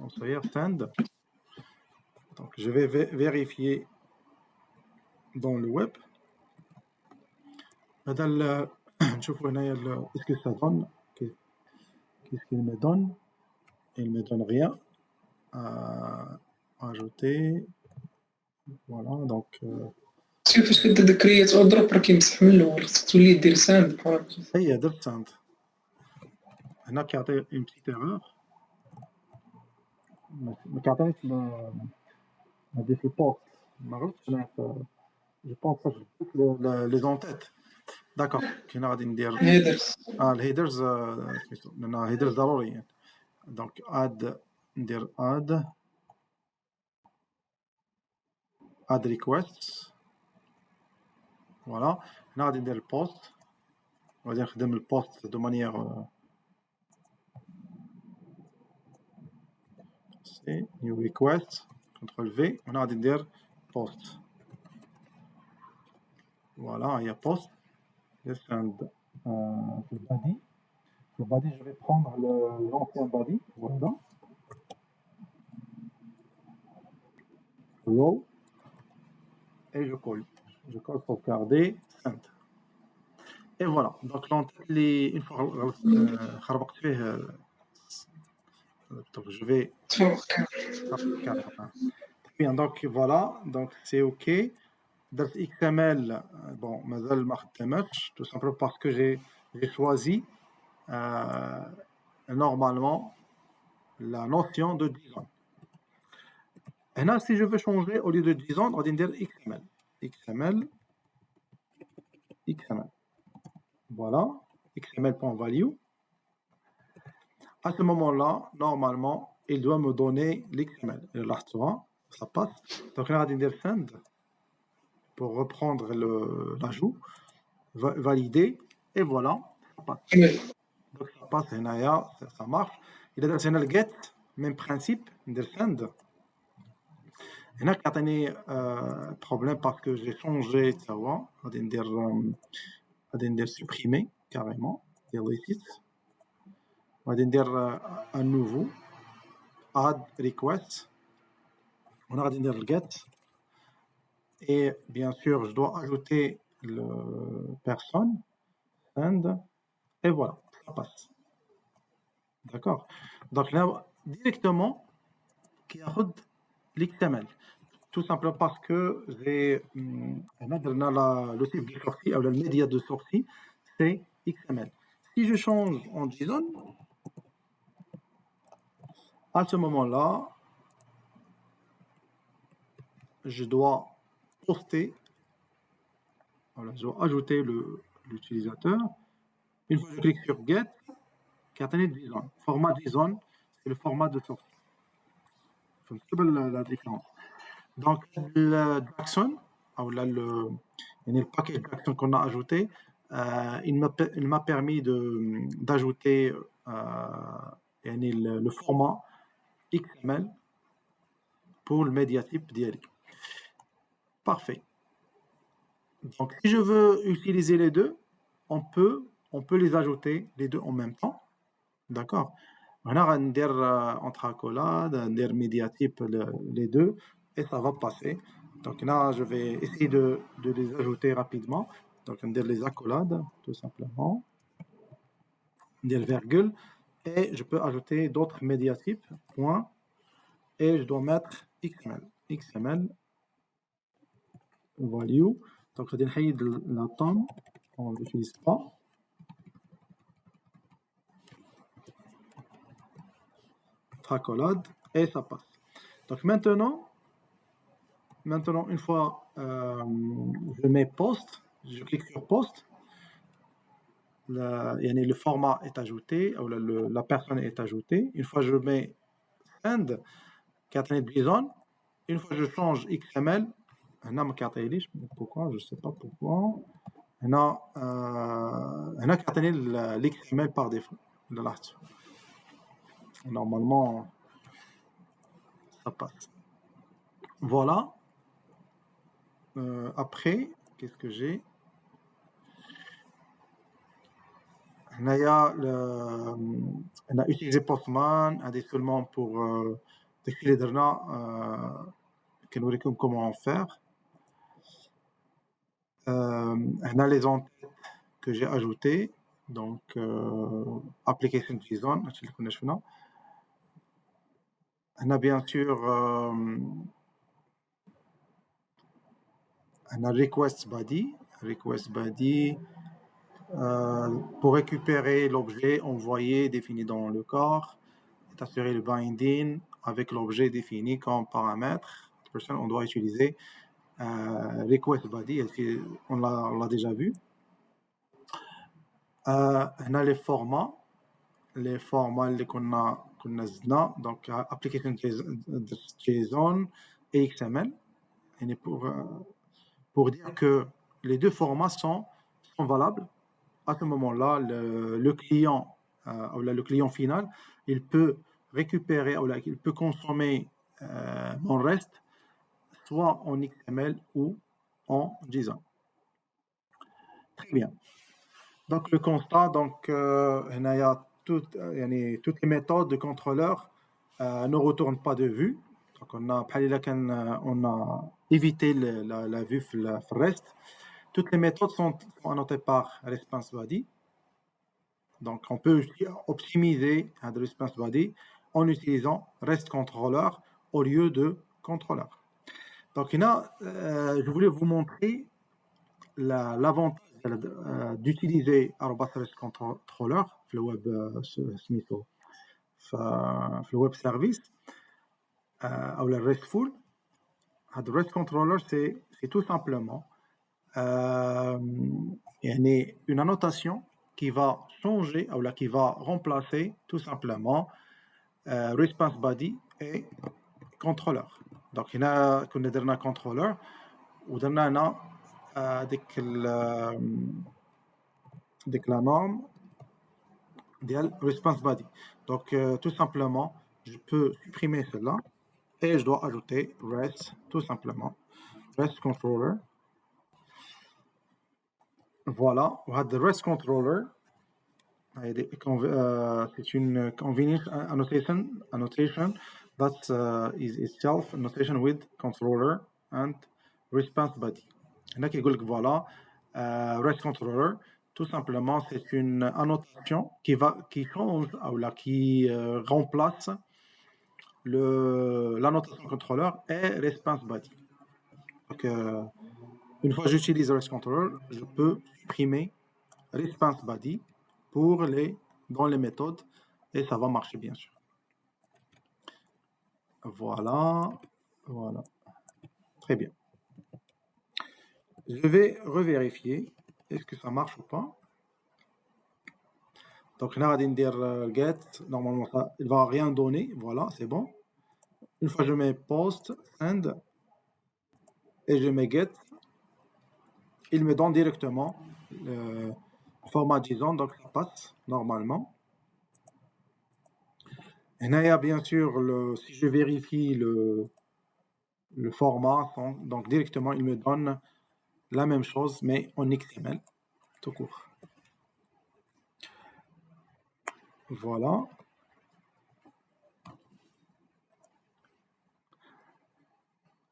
on va send. Donc je vais vérifier dans le web. هذا نشوفوا هنايا est-ce que ça donne, qu'est-ce qu'il me donne? Il me donne rien. Ajouter, voilà. Donc شوف فاش كدير كرييت اوردر راه كيمسح من الاول خصك تولي دير ساند بحال هي درت ساند هنا كيعطي اون بتيت ايرور ما كيعطينيش هادي في البوست ما غلطتش انا جو بونس لي زونتيت داكور كاين غادي ندير هيدرز الهيدرز سميتو لان هيدرز ضروريين دونك ندير اد ريكويست فوالا هنا غادي ندير البوست غادي نخدم البوست دو مانيير سي نيو ريكويست كنترول في هنا غادي ندير بوست فوالا هي بوست send le body. Le body, je vais prendre l'ancien body, voilà. Row. Et je colle. Je colle sauvegarder, send. Et voilà. Donc l'entête, une fois خربقت فيه donc je vais bien donc voilà donc c'est ok. Dans XML bon مازال ما خدامش tout simplement parce que j'ai choisi normalement la notion de JSON. Et là, si je veux changer, au lieu de JSON, on va dire XML. XML. Voilà, XML.value. À ce moment-là, normalement, il doit me donner l'XML. Et là, tu vois, ça passe. Donc là, on va dire send pour reprendre l'ajout, valider, et voilà, ça passe. Donc ça passe, ça marche. Il a le get, même principe, de send. Et là, quand il y a un problème parce que j'ai changé, tu vois, on va dire supprimer carrément, delete. On va dire un nouveau, add request. On va dire le get. Et bien sûr, je dois ajouter le personne, send, et voilà, ça passe. D'accord. Donc là, directement, qui a l'XML. Tout simplement parce que j'ai le type de sortie, ou le média de sortie, c'est XML. Si je change en JSON, à ce moment-là, je dois poster, voilà, je dois ajouter l'utilisateur. Une fois que je clique sur Get, qui a JSON. Format JSON, c'est le format de sortie. C'est la différence. Donc, le Jackson, le paquet Jackson qu'on a ajouté, il m'a permis d'ajouter le format XML pour le médiatype d'IALI. Parfait. Donc, si je veux utiliser les deux, on peut les ajouter les deux en même temps. D'accord. On va dire entre accolades, dire médiatype les deux, et ça va passer. Donc là, je vais essayer de les ajouter rapidement. Donc, on va dire les accolades, tout simplement. Dire virgule. Et je peux ajouter d'autres médiatypes, point. Et je dois mettre XML. XML, value. Donc, je vais dire la tome, on ne l'utilise pas. Accolade, et ça passe. Donc maintenant, une fois je mets post, je clique sur post, le format est ajouté, ou la personne est ajoutée. Une fois je mets send, JSON, une fois je change XML, pourquoi, je ne sais pas pourquoi, l'XML par défaut. Normalement, ça passe. Voilà. Après, qu'est-ce que j'ai? On a utilisé Postman, seulement pour défiler comment faire. On a les entêtes que j'ai ajoutées, donc application JSON, on a bien sûr on a request body pour récupérer l'objet envoyé défini dans le corps et assurer le binding avec l'objet défini comme paramètre. On doit utiliser request body, on l'a déjà vu. On a les formats qu'on a donc application JSON et XML, et pour dire que les deux formats sont valables. À ce moment-là, le client ou le client final, il peut récupérer ou il peut consommer mon reste soit en XML ou en JSON. Très bien. Donc le constat, il y a toutes les méthodes de contrôleur ne retournent pas de vue. Donc on a évité la vue le reste. Toutes les méthodes sont annotées par response body. Donc on peut optimiser un response body en utilisant rest controller au lieu de contrôleur. Donc là, je voulais vous montrer l'avantage d'utiliser REST controller في الويب سميتو في الويب سيرفيس او الريستفول. هاد الريست كنترولر سي تو سامبلومون يعني une annotation qui va changer ou là qui va remplacer tout simplement response body et controller. Donc هنا كنا درنا controller ودرنا هنا ديك la norme ديال response body. Donc tout simplement je peux supprimer cela et je dois ajouter rest tout simplement rest controller. Voilà, the REST controller, c'est une convenience annotation that is itself a notation with controller and response body. Là, qui dit que voilà, REST controller, tout simplement, c'est une annotation qui change ou là qui remplace l'annotation controller et response body. Donc, une fois que j'utilise REST controller, je peux supprimer response body dans les méthodes et ça va marcher bien sûr. Voilà. Très bien. Je vais revérifier est-ce que ça marche ou pas. Donc là, on va dire get. Normalement, ça, il va rien donner. Voilà, c'est bon. Une fois que je mets post, send et je mets get, il me donne directement le format JSON, donc ça passe normalement. Et là, bien sûr, si je vérifie le format, donc directement, il me donne la même chose, mais en XML, tout court. Voilà.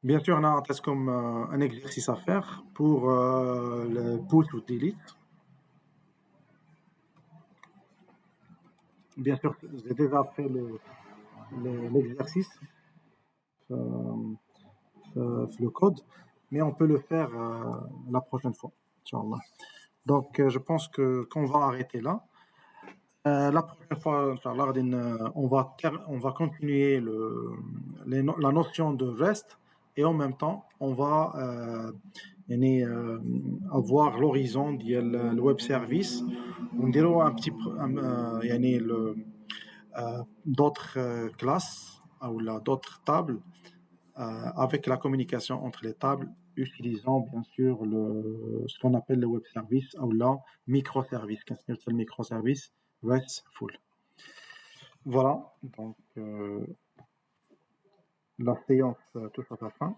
Bien sûr, on a un test comme un exercice à faire pour le push ou delete. Bien sûr, j'ai déjà fait l'exercice, le code, mais on peut le faire la prochaine fois, Inch'Allah. Donc, je pense qu'on va arrêter là. La prochaine fois, Inch'Allah, on va continuer la notion de REST et en même temps, on va avoir l'horizon du web service. On dirait un petit peu d'autres classes ou d'autres tables avec la communication entre les tables, utilisant bien sûr ce qu'on appelle le web service ou la microservice, qu'est-ce que c'est le microservice RESTful. Voilà, donc la séance touche à sa fin.